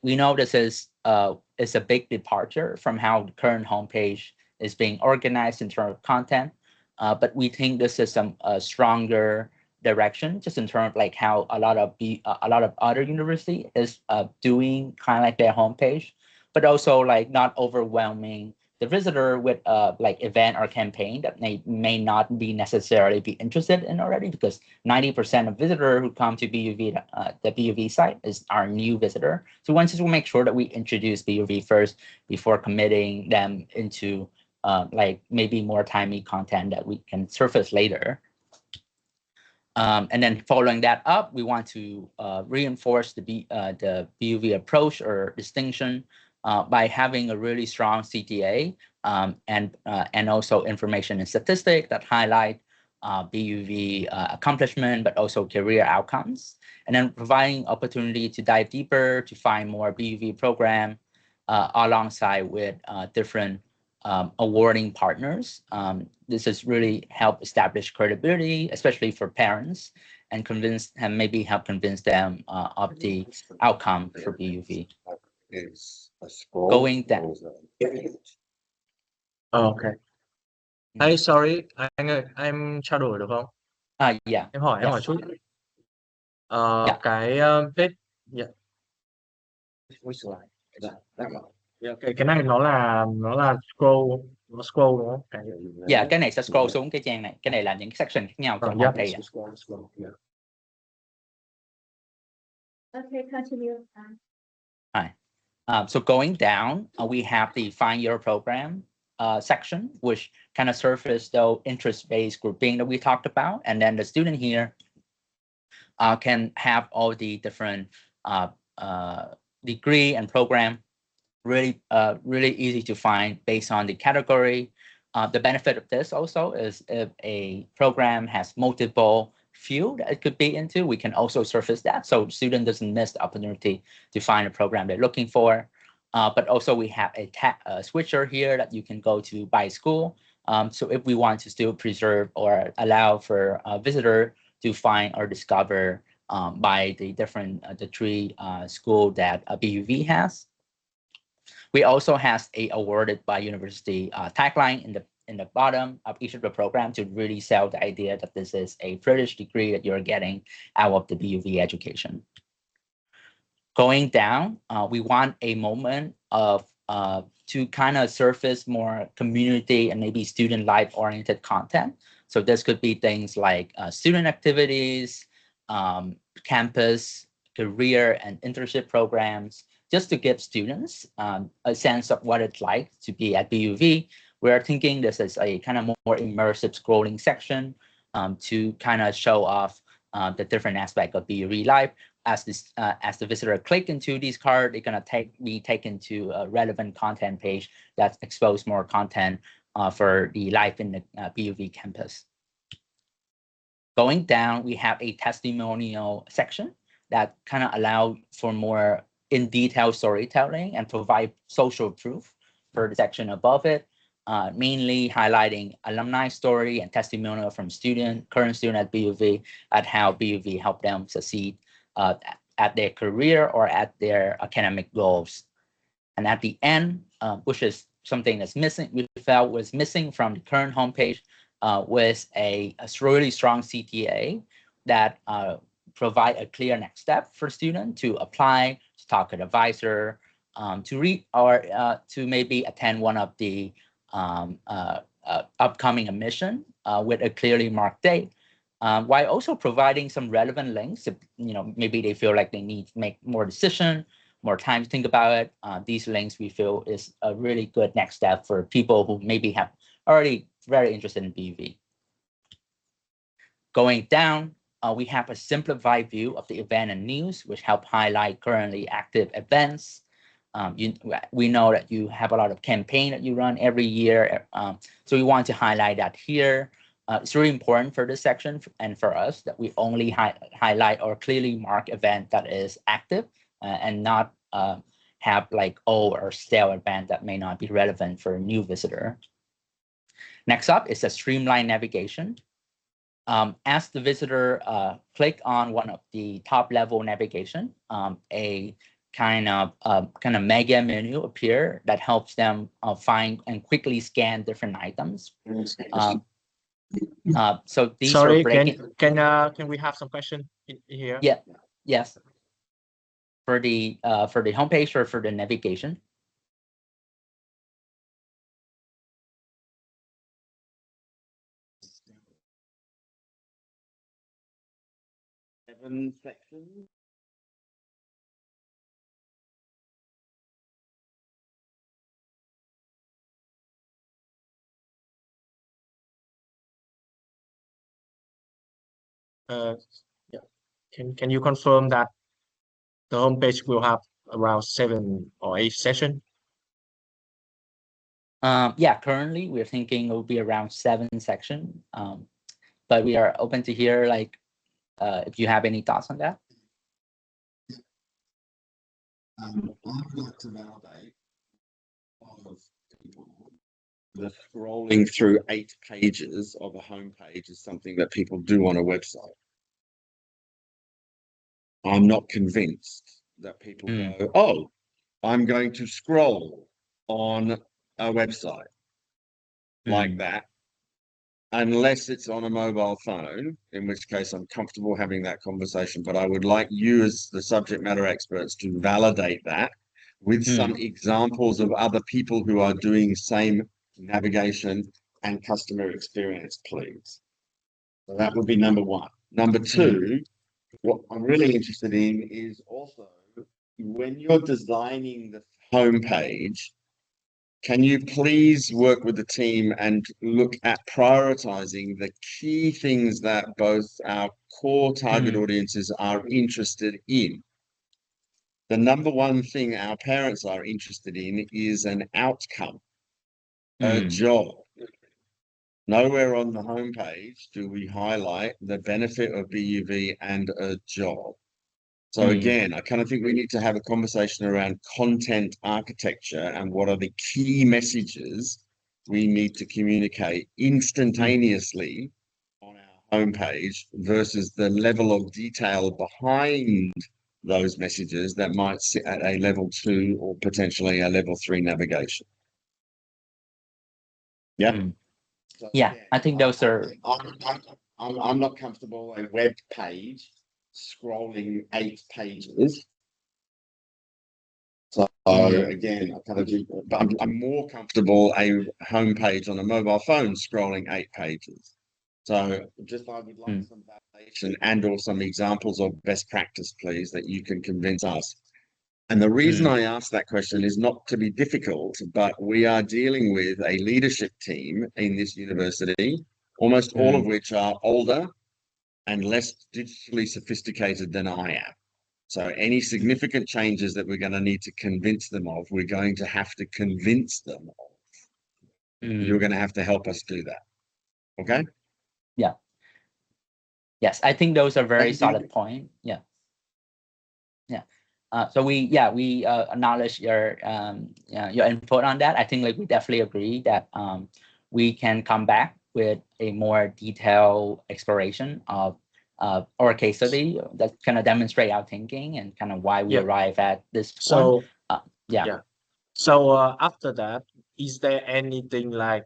We know this is a big departure from how the current homepage is being organized in terms of content, but we think this is a stronger direction just in terms of like how a lot of other university is doing kind of like their homepage, but also like not overwhelming the visitor with like event or campaign that they may not be necessarily be interested in already, because 90% of visitor who come to BUV, the BUV site is our new visitor. So we want to make sure that we introduce BUV first before committing them into like maybe more timely content that we can surface later. And then following that up, we want to reinforce the BUV approach or distinction by having a really strong CTA and also information and statistics that highlight BUV accomplishment, but also career outcomes. And then providing opportunity to dive deeper to find more BUV program alongside with different awarding partners. This has really helped establish credibility, especially for parents, and maybe help convince them of the outcome for BUV. Going down. Okay. Hey, sorry, anh ơi, em trao đổi được không? Yeah. Em hỏi Yes. chút. Yeah. Cái page, dạ. Cái này nó là scroll đúng không? Yeah, cái này sẽ scroll xuống cái trang này. Cái này là những section khác nhau trong homepage. Okay, continue. So going down, we have the Find Your Program section, which kind of surface the interest-based grouping that we talked about. And then the student here can have all the different degree and program really easy to find based on the category. The benefit of this also is if a program has multiple field that it could be into, we can also surface that so student doesn't miss the opportunity to find a program they're looking for. But also we have a switcher here that you can go to by school. So if we want to still preserve or allow for a visitor to find or discover by the different the three school that BUV has. We also has a awarded by university tagline in the bottom of each of the program to really sell the idea that this is a British degree that you're getting out of the BUV education. Going down, we want a moment of to kind of surface more community and maybe student life oriented content. So this could be things like student activities, campus, career and internship programs, just to give students a sense of what it's like to be at BUV. We're thinking this is a kind of more immersive scrolling section to kind of show off the different aspect of BUV life. As the visitor click into these cards, they're gonna be taken to a relevant content page that expose more content for the life in the BUV campus. Going down, we have a testimonial section that kind of allow for more in detail storytelling and provide social proof for the section above it, mainly highlighting alumni story and testimonial from current student at BUV at how BUV helped them succeed at their career or at their academic goals. And at the end, which is something that's missing, we felt was missing from the current homepage, was a really strong CTA that provide a clear next step for students to apply, to talk to an advisor, to read or to maybe attend one of the upcoming admission with a clearly marked date. While also providing some relevant links, if maybe they feel like they need to make more decision, more time to think about it. These links we feel is a really good next step for people who maybe have already very interested in BUV. Going down, we have a simplified view of the event and news, which help highlight currently active events. We know that you have a lot of campaign that you run every year, so we want to highlight that here. It's really important for this section and for us that we only highlight or clearly mark event that is active and not have like old or stale event that may not be relevant for a new visitor. Next up is a streamlined navigation. As the visitor click on one of the top level navigation, a kind of mega menu appear that helps them find and quickly scan different items. So these Sorry, are breaking. can we have some question in here? Yeah. Yes. For the homepage or for the navigation. Seven sections. Yeah. Can you confirm that the homepage will have around 7 or 8 sessions? Yeah, currently we're thinking it will be around 7 sections. But we are open to hear like if you have any thoughts on that. I would like to validate of people. The scrolling through 8 pages of a homepage is something that people do on a website. I'm not convinced that people go, oh, I'm going to scroll on a website like that, unless it's on a mobile phone, in which case I'm comfortable having that conversation. But I would like you as the subject matter experts to validate that with some examples of other people who are doing same navigation and customer experience, please. So that would be number one. Number two, what I'm really interested in is also when you're designing the homepage, can you please work with the team and look at prioritizing the key things that both our core target audiences are interested in? the number one thing our parents are interested in is an outcome, a job. Nowhere on the homepage do we highlight the benefit of BUV and a job. So again, I kind of think we need to have a conversation around content architecture and what are the key messages we need to communicate instantaneously on our homepage versus the level of detail behind those messages that might sit at a level 2 or potentially a level 3 navigation. Yeah. So Yeah, again, I think those are. I'm not comfortable a web page scrolling 8 pages. So again, I kind of do, but I'm more comfortable a homepage on a mobile phone scrolling 8 pages. So just I would like some validation and or some examples of best practice, please, that you can convince us. And the reason I ask that question is not to be difficult, but we are dealing with a leadership team in this university, almost all of which are older and less digitally sophisticated than I am. So any significant changes that we're going to need to convince them of, we're going to have to convince them of. You're going to have to help us do that. Okay? Yeah. Yes, I think those are very Thank you. solid points. Yeah. Yeah. So we acknowledge your input on that. I think like we definitely agree that we can come back with a more detailed exploration of our case study that kind of demonstrate our thinking and kind of why we arrive at this point. So yeah. So after that, is there anything like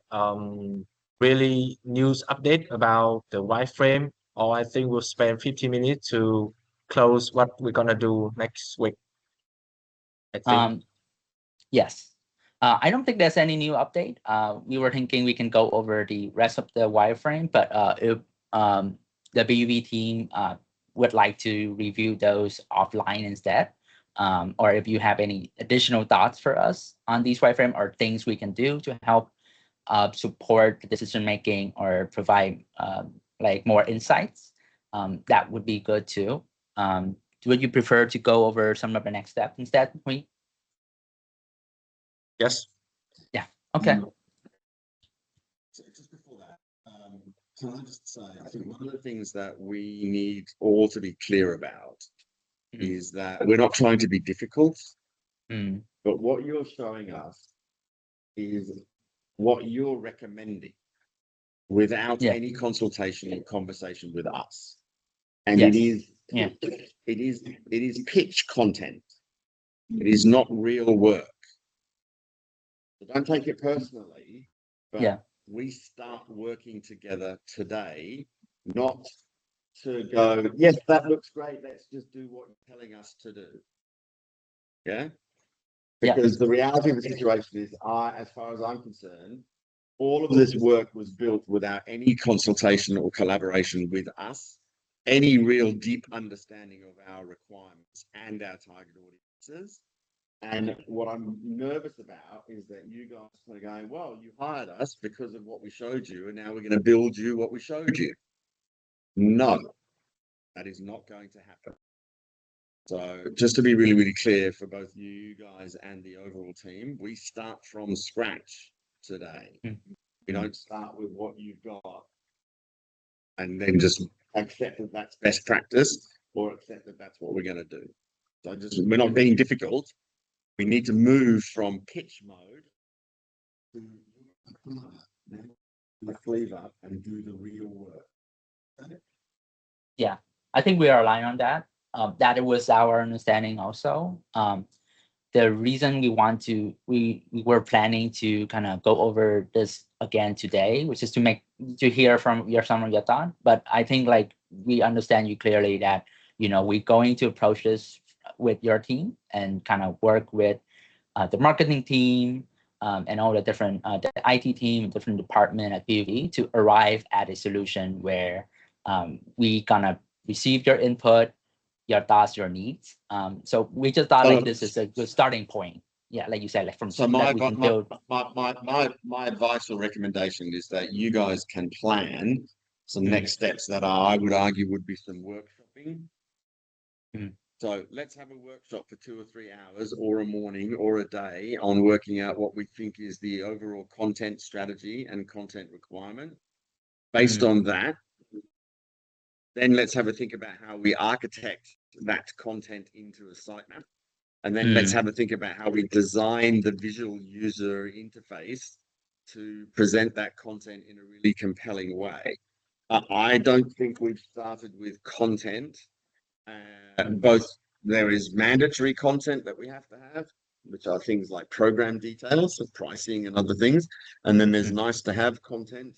really news update about the wireframe? Or I think we'll spend 15 minutes to close what we're gonna do next week. I think. Yes. I don't think there's any new update. We were thinking we can go over the rest of the wireframe, but if the BUV team would like to review those offline instead, or if you have any additional thoughts for us on these wireframe or things we can do to help support the decision making or provide like more insights, that would be good too. Would you prefer to go over some of the next steps instead, Hui? Yes. Yeah. Okay. So just before that, can I just say, I think one of the things that we need all to be clear about is that we're not trying to be difficult, but what you're showing us is what you're recommending without any consultation or conversation with us. And it is pitch content. It is not real work. So don't take it personally, but we start working together today, not to go, yes, that looks great, let's just do what you're telling us to do. Yeah? Because the reality of the situation is, as far as I'm concerned, all of this work was built without any consultation or collaboration with us, any real deep understanding of our requirements and our target audiences. And what I'm nervous about is that you guys are going, well, you hired us because of what we showed you, and now we're going to build you what we showed you. No, that is not going to happen. So just to be really, really clear for both you guys and the overall team, we start from scratch today. We don't start with what you've got and then just accept that that's best practice or accept that that's what we're going to do. So we're not being difficult. We need to move from pitch mode to the cleave up and do the real work. Okay? Yeah, I think we are aligned on that. That it was our understanding also. The reason we were planning to kind of go over this again today, which is to hear from some of your thoughts. But I think like we understand you clearly that we're going to approach this with your team and kind of work with the marketing team and all the different the IT team, different department at BUV to arrive at a solution where we gonna receive your input, your thoughts, your needs. So we just thought like this is a good starting point. Yeah, like you said, like from my advice or recommendation is that you guys can plan some next steps that I would argue would be some workshopping. So let's have a workshop for 2 or 3 hours or a morning or a day on working out what we think is the overall content strategy and content requirement. Based on that, then let's have a think about how we architect that content into a sitemap. And then let's have a think about how we design the visual user interface to present that content in a really compelling way. I don't think we've started with content. Both there is mandatory content that we have to have, which are things like program details of pricing and other things. And then there's nice to have content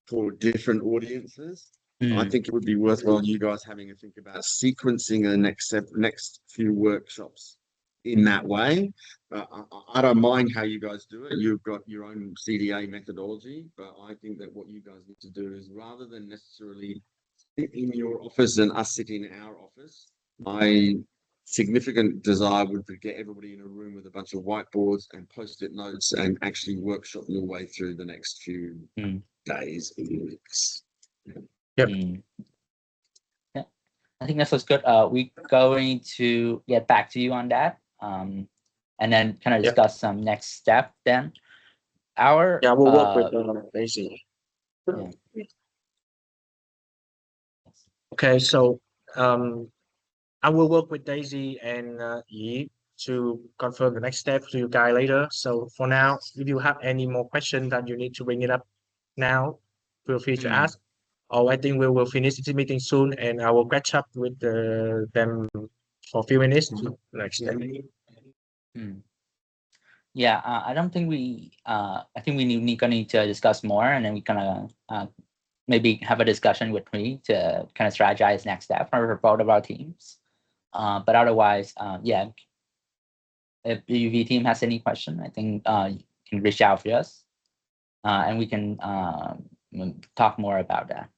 for different audiences. I think it would be worthwhile you guys having a think about sequencing the next few workshops in that way. I don't mind how you guys do it. You've got your own CDA methodology, but I think that what you guys need to do is, rather than necessarily sit in your office and us sit in our office, my significant desire would be to get everybody in a room with a bunch of whiteboards and post-it notes and actually workshop your way through the next few days and weeks. Yep. Yeah, I think that sounds good. We're going to get back to you on that, and then kind of discuss some next step. Then our we'll work with Daisy. Okay, so I will work with Daisy and Yi to confirm the next step to you guys later. So for now, if you have any more questions that you need to bring it up now, feel free to ask. Or I think we will finish this meeting soon, and I will catch up with them for a few minutes to next step. Yeah, I don't think we. I think we need to discuss more, and then we kind of maybe have a discussion with me to kind of strategize next step for both of our teams. But otherwise, yeah, if the UV team has any question, I think you can reach out to us, and we can talk more about that.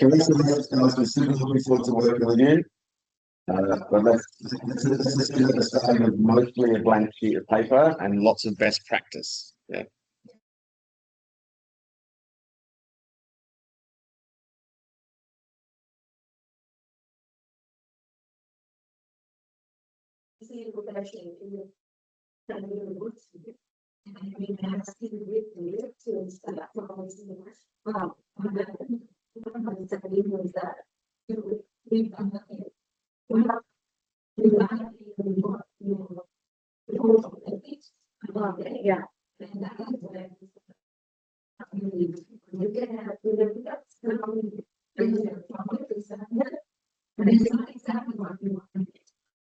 Can we we're super looking forward to working with you. But this is the starting of mostly a blank sheet of paper and lots of best practice. Yeah. Yeah.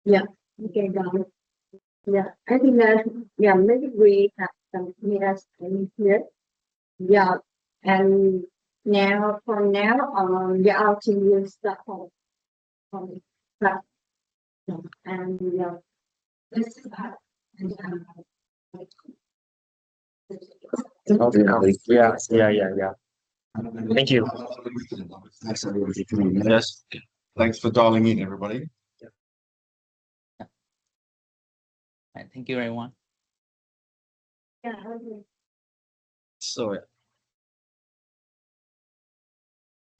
Yeah. Okay, got it. Yeah, I think that maybe we have some minutes in here. Yeah, and now from now on, our team will start from that. And this is that. Yeah. Thank you. Thanks everybody for coming. Yes. Thanks for dialing in, everybody. Thank you, everyone. Yeah, okay. Rồi.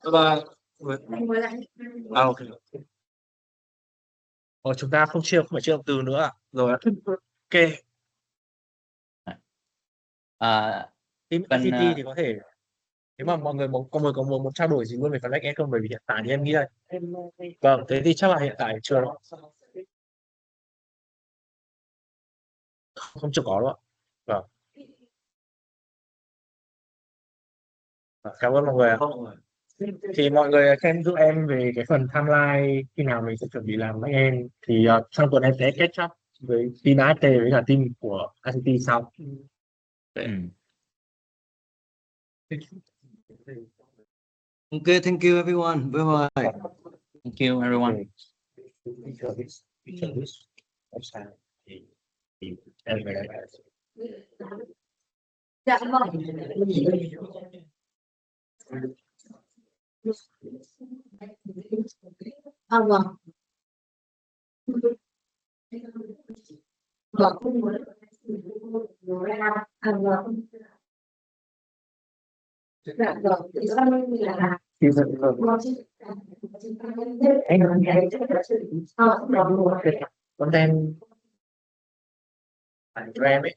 Bye bye. Ok. Chúng ta không phải chia động từ nữa à? Rồi. Ok. Team FPT thì có thể, nếu mà mọi người có một trao đổi gì luôn về phần back end không, bởi vì hiện tại thì em nghĩ là vâng, thế thì chắc là hiện tại chưa đâu, chưa có đâu ạ. Vâng. Cảm ơn mọi người ạ. Thì mọi người xem giúp em về cái phần timeline khi nào mình sẽ chuẩn bị làm back end, thì trong tuần em sẽ catch up với team AT với cả team của ICT sau. Okay, thank you everyone. Bye bye. Thank you, everyone. Website thì em về đây. Dạ vâng. À vâng. Vâng. À vâng. Dạ vâng. Thì giờ anh nói nghe content ảnh cho em ấy.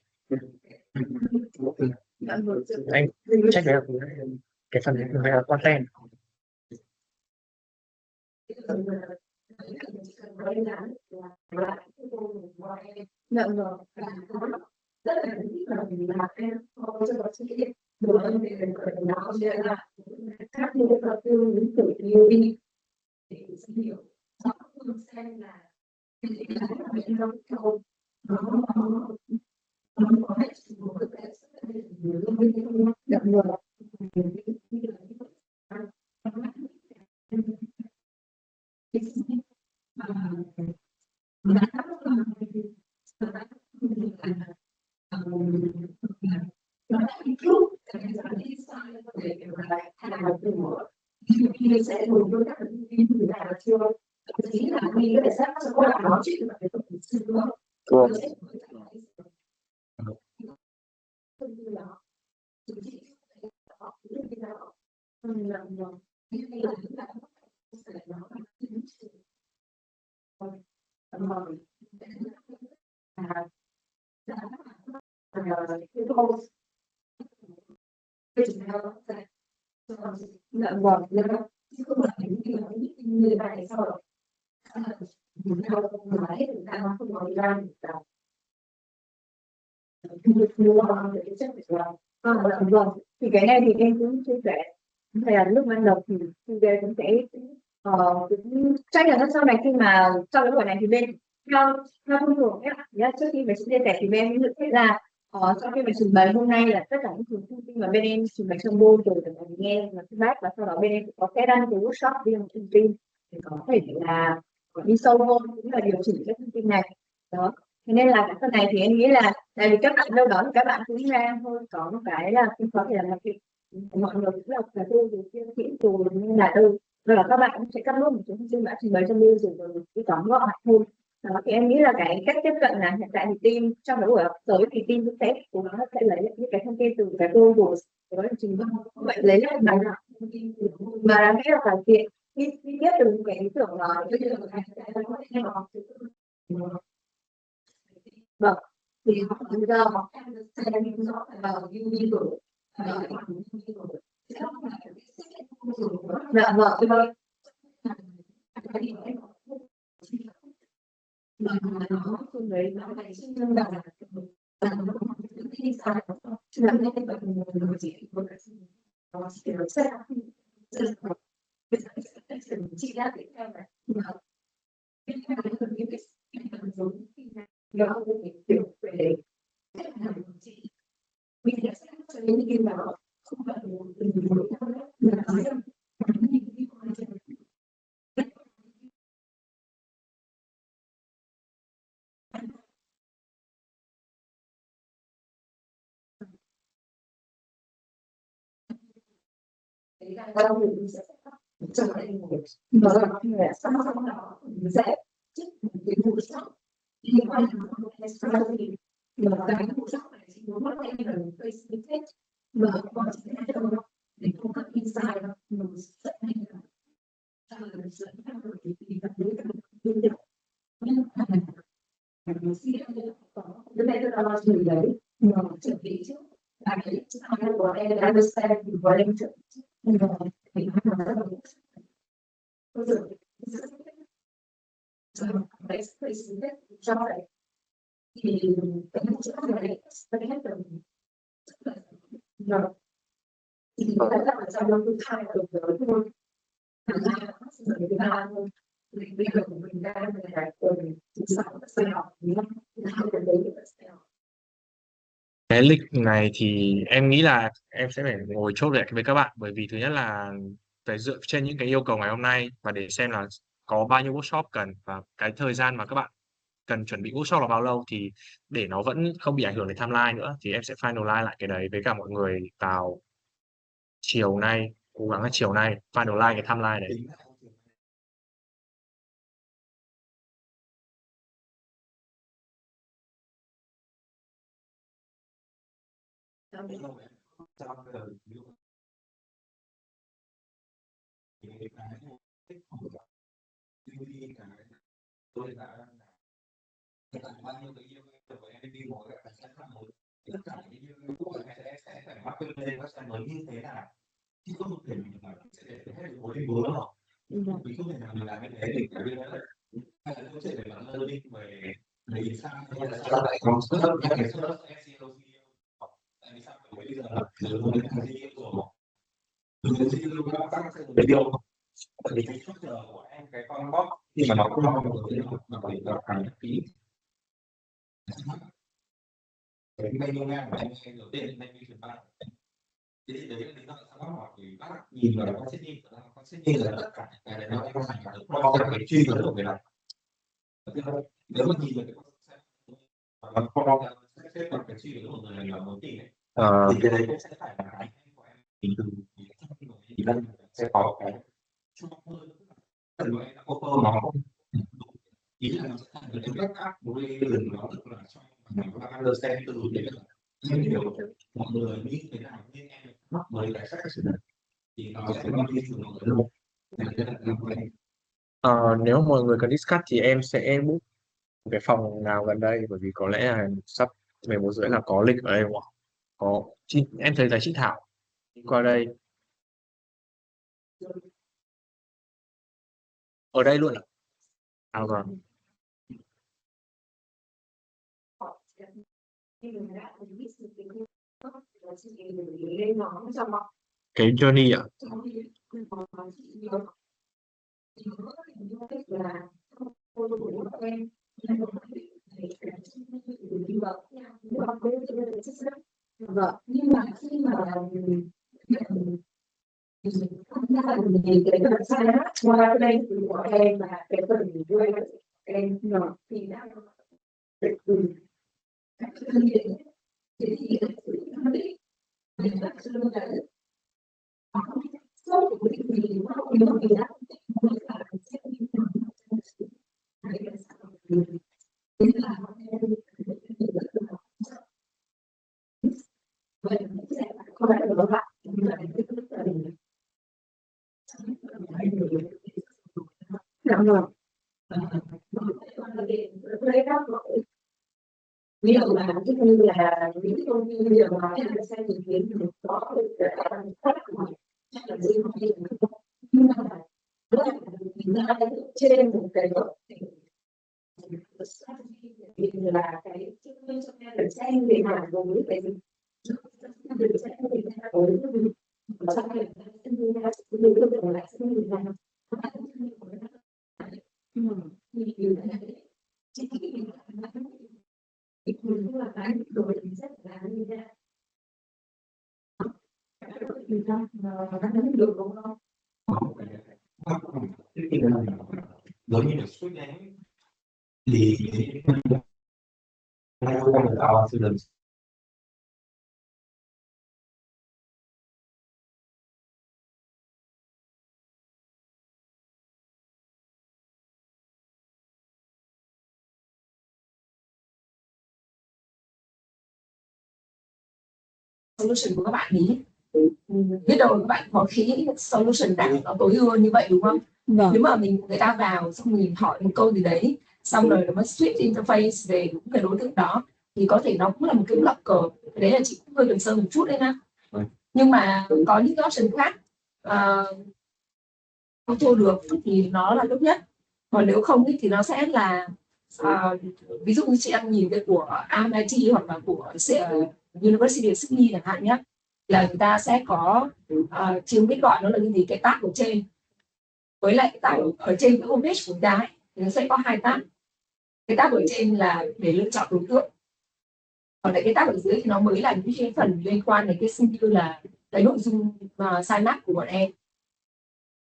Anh check về cái phần về content. Dạ vâng. Dạ vâng. Dạ vâng. Vâng, thì cái này thì em cũng chia sẻ thầy là lúc ban đầu thì về cũng sẽ cũng chắc là sau này khi mà sau cái buổi này thì bên theo theo thông thường ấy, trước khi mình chia sẻ thì bên em nhận thấy là sau khi mình trình bày hôm nay là tất cả những thông tin mà bên em trình bày trong board rồi để mình nghe và feedback, và sau đó bên em có sẽ đăng cái workshop riêng thông tin để có thể là đi sâu hơn cũng là điều chỉnh cái thông tin này đó. Thế nên là cái phần này thì em nghĩ là tại vì các bạn đâu đó thì các bạn cũng nghe thôi, có một cái là cũng có thể là mọi người cũng là tôi rồi kia kỹ rồi nên là rồi là các bạn cũng sẽ cắt luôn một số thông tin đã trình bày trong lưu rồi cái tóm gọn lại thôi. Đó, thì em nghĩ là cái cách tiếp cận là hiện tại thì team trong cái buổi học tới thì team cũng sẽ cố gắng sẽ lấy những cái thông tin từ cái câu của đó là trình bày vậy lấy lại bài học mà làm cái là cải thiện khi tiếp từ cái ý tưởng là vâng thì bây giờ họ sẽ rõ vào như rồi dạ vâng Cái lịch này thì em nghĩ là em sẽ phải ngồi chốt lại với các bạn, bởi vì thứ nhất là phải dựa trên những cái yêu cầu ngày hôm nay và để xem là có bao nhiêu workshop cần và cái thời gian mà các bạn cần chuẩn bị workshop là bao lâu, thì để nó vẫn không bị ảnh hưởng đến timeline nữa thì em sẽ finalize lại cái đấy với cả mọi người vào chiều nay, cố gắng là chiều nay finalize cái timeline đấy. Ờ, nếu mọi người cần discuss thì em sẽ book một cái phòng nào gần đây, bởi vì có lẽ là sắp 11 rưỡi là có lịch ở đây đúng không? Em thấy là chị Thảo đi qua đây ở đây luôn à? À vâng, cái journey ạ. Vâng, nhưng mà khi mà nhìn cái phần sai qua đây của em là cái phần quay em nhỏ thì đã ví dụ là ví dụ như là ví dụ như bây giờ mà em sẽ nhìn thấy được có cái khác chắc là gì không biết nhưng mà mình đã trên một cái độ là cái để xem về mặt với cái để xem về mặt với trong cái được không? Giống như là suốt ngày thì solution của các bạn ý, biết đâu các bạn có khí solution nào nó tối ưu như vậy đúng không? Vâng. Nếu mà người ta vào xong mình hỏi một câu gì đấy xong rồi nó mới switch interface về đúng cái đối tượng đó thì có thể nó cũng là một cái blocker cờ. Cái đấy là chị cũng hơi cần sơ một chút đấy ha. Nhưng mà có những cái option khác không thua được thì nó là tốt nhất, còn nếu không thì nó sẽ là ví dụ như chị đang nhìn cái của MIT hoặc là của University of Sydney chẳng hạn nhé, là người ta sẽ có chị không biết gọi nó là cái gì, cái tab ở trên với lại cái tab ở trên cái homepage của người ta ấy, thì nó sẽ có hai tab. Cái tab ở trên là để lựa chọn đối tượng, Còn lại cái tab ở dưới thì nó mới là những cái phần liên quan đến cái như là cái nội dung sitemap của bọn em,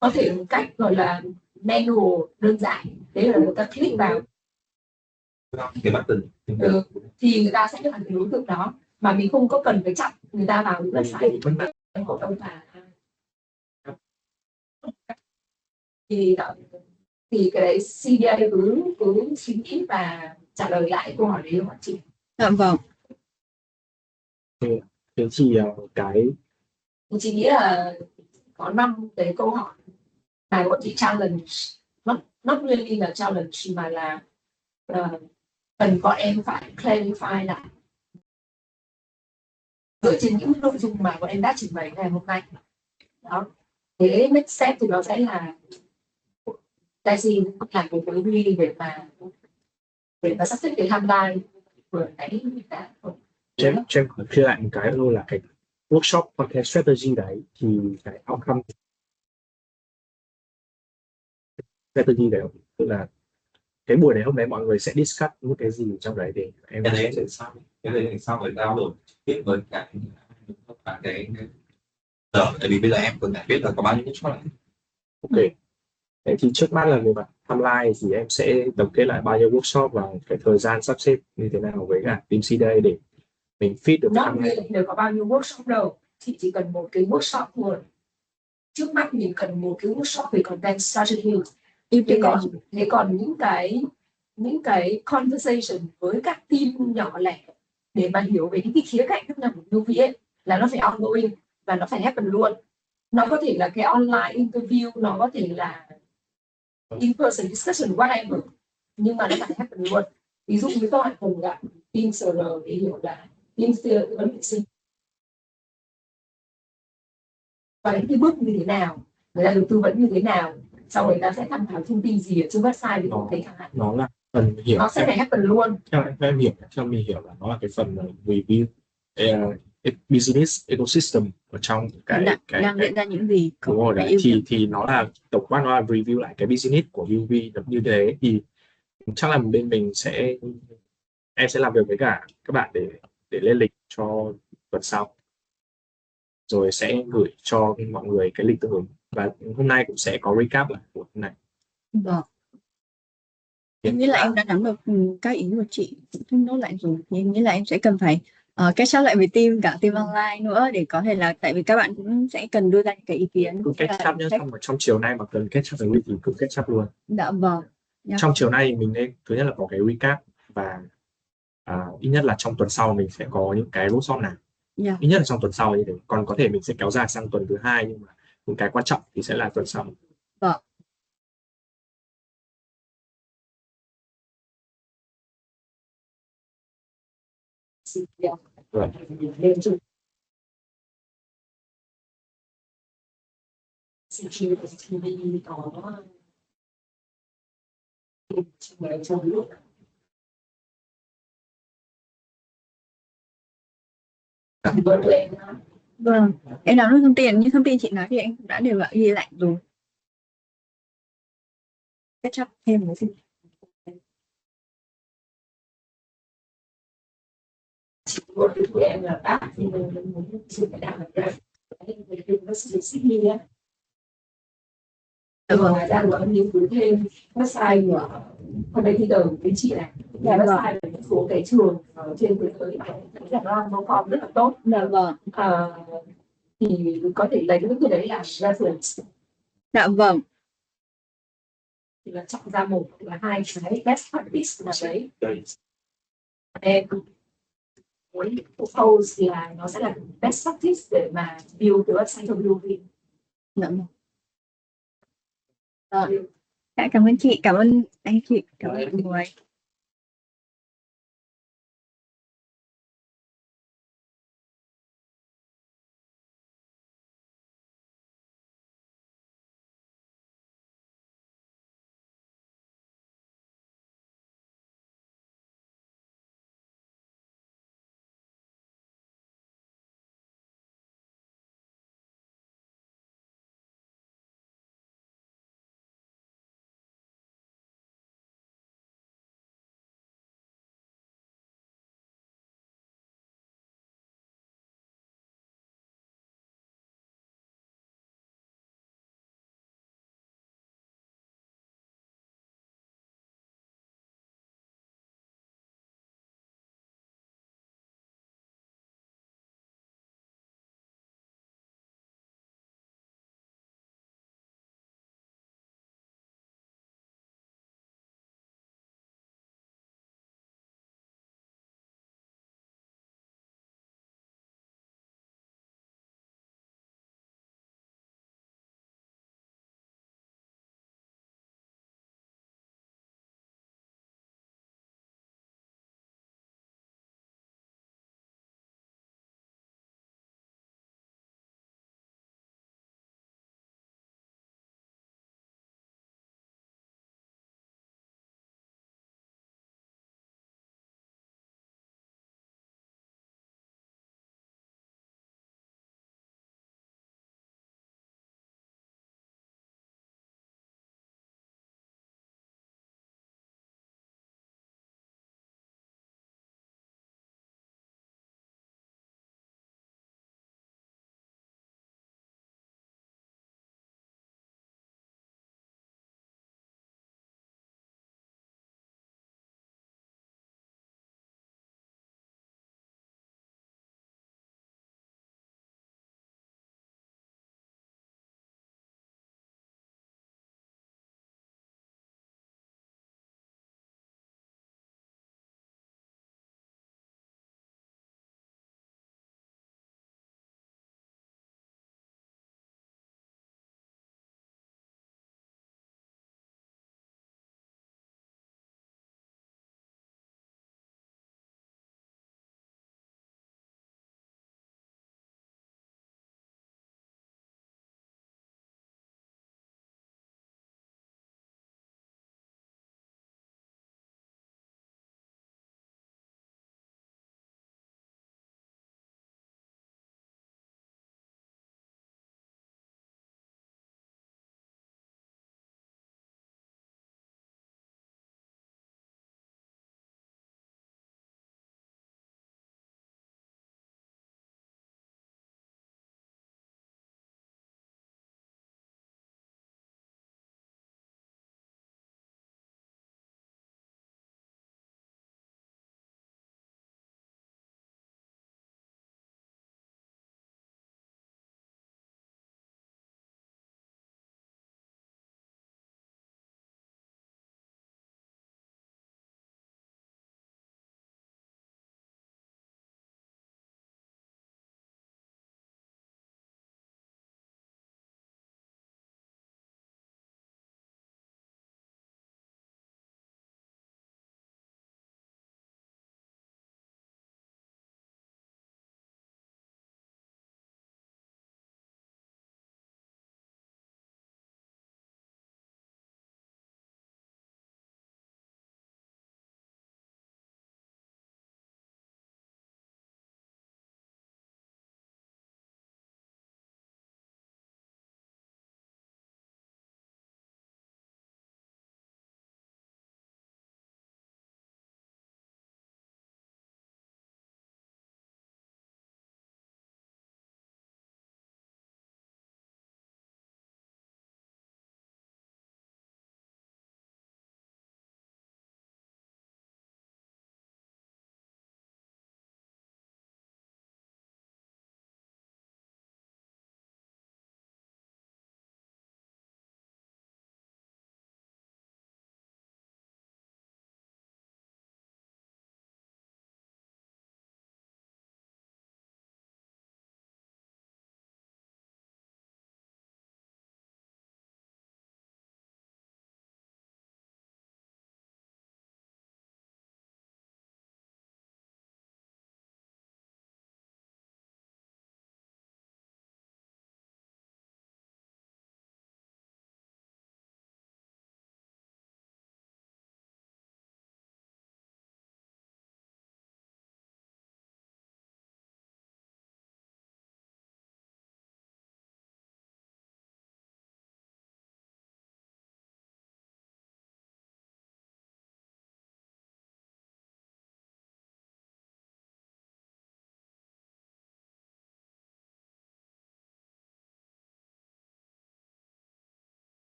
có thể một cách gọi là manual đơn giản, đấy là người ta click vào cái button thì người ta sẽ được cái đối tượng đó, mà mình không có cần phải chặn người ta vào những website của ông bà. Thì cái đấy CDA cứ suy nghĩ và trả lời lại câu hỏi đấy của chị. Dạ vâng. Thế thì cái Chị nghĩ là có 5 cái câu hỏi mà bọn chị challenge, not really là challenge mà là cần bọn em phải clarify lại dựa trên những nội dung mà bọn em đã trình bày ngày hôm nay. Đó, thế next step thì nó sẽ là Daisy làm một cái quy để mà sắp xếp cái timeline vừa nãy đã. Em clear lại một cái luôn là cái workshop content strategy đấy thì cái outcome strategy đấy tức là cái buổi đấy hôm đấy mọi người sẽ discuss những cái gì trong đấy để em cái đấy để sau phải download tiếp với cả cái tại vì bây giờ em còn đã biết là có bao nhiêu workshop này. ok. Thế thì trước mắt là về mặt timeline thì em sẽ tổng kết lại bao nhiêu workshop và cái thời gian sắp xếp như thế nào với cả team CDA để mình fit được Nó đều có bao nhiêu workshop đâu, chị chỉ cần một cái workshop thôi. Trước mắt mình cần một cái workshop về content strategy. Thế còn những cái conversation với các team nhỏ lẻ để mà hiểu về những cái khía cạnh khác nhau của UV ấy, là nó phải ongoing và nó phải happen luôn. Nó có thể là cái online interview, nó có thể là in-person discussion, whatever, nhưng mà nó phải happen luôn. Ví dụ như các bạn cần gặp team SR để hiểu là team tư vấn vệ sinh và những cái bước như thế nào, người ta được tư vấn như thế nào, sau người ta sẽ tham khảo thông tin gì ở trên website thì cũng thấy chẳng hạn. Nó là phần hiểu, nó sẽ phải happen luôn. Theo em hiểu, theo mình hiểu là nó là cái phần review business ecosystem ở trong cái đang diễn ra những gì. Đúng rồi đấy, thì nó là tổng quát, nó là review lại cái business của UV như thế. Thì chắc là bên mình em sẽ làm việc với cả các bạn để lên lịch cho tuần sau, rồi sẽ gửi cho mọi người cái lịch tương ứng, và hôm nay cũng sẽ có recap lại của hôm nay. Vâng. Em nghĩ là em đã nắm được các ý của chị, cũng nốt lại rồi. Thì em nghĩ là em sẽ cần phải catch up lại với team, cả team online nữa, để có thể là, tại vì các bạn cũng sẽ cần đưa ra những cái ý kiến. Cứ catch up nhé, trong chiều nay mà cần catch up với thì cứ catch up luôn. Dạ vâng. Trong chiều nay mình nên thứ nhất là có cái recap, và ít nhất là trong tuần sau mình sẽ có những cái workshop nào. Ít nhất là trong tuần sau như thế. Còn có thể mình sẽ kéo dài sang tuần thứ hai, nhưng mà những cái quan trọng thì sẽ là tuần sau. Vâng. Rồi. Vâng, em nắm được thông tin, như thông tin chị nói thì em cũng đã đều ghi lại rồi. Catch up thêm một chút. Của em là bác thì mình muốn xin cái đạo là nó sẽ Sydney á. Ngoài ra có nghiên cứu thêm website của hôm nay thi đầu với chị này, website là một số cái trường ở trên thế giới là nó còn rất là tốt. Thì có thể lấy những cái đấy là reference. Dạ vâng. Thì là chọn ra một là hai cái best practice là đấy. Em muốn propose là nó sẽ là best practice để mà build cái website cho BUV. Dạ vâng. Cảm ơn chị, cảm ơn anh chị, cảm ơn mọi người.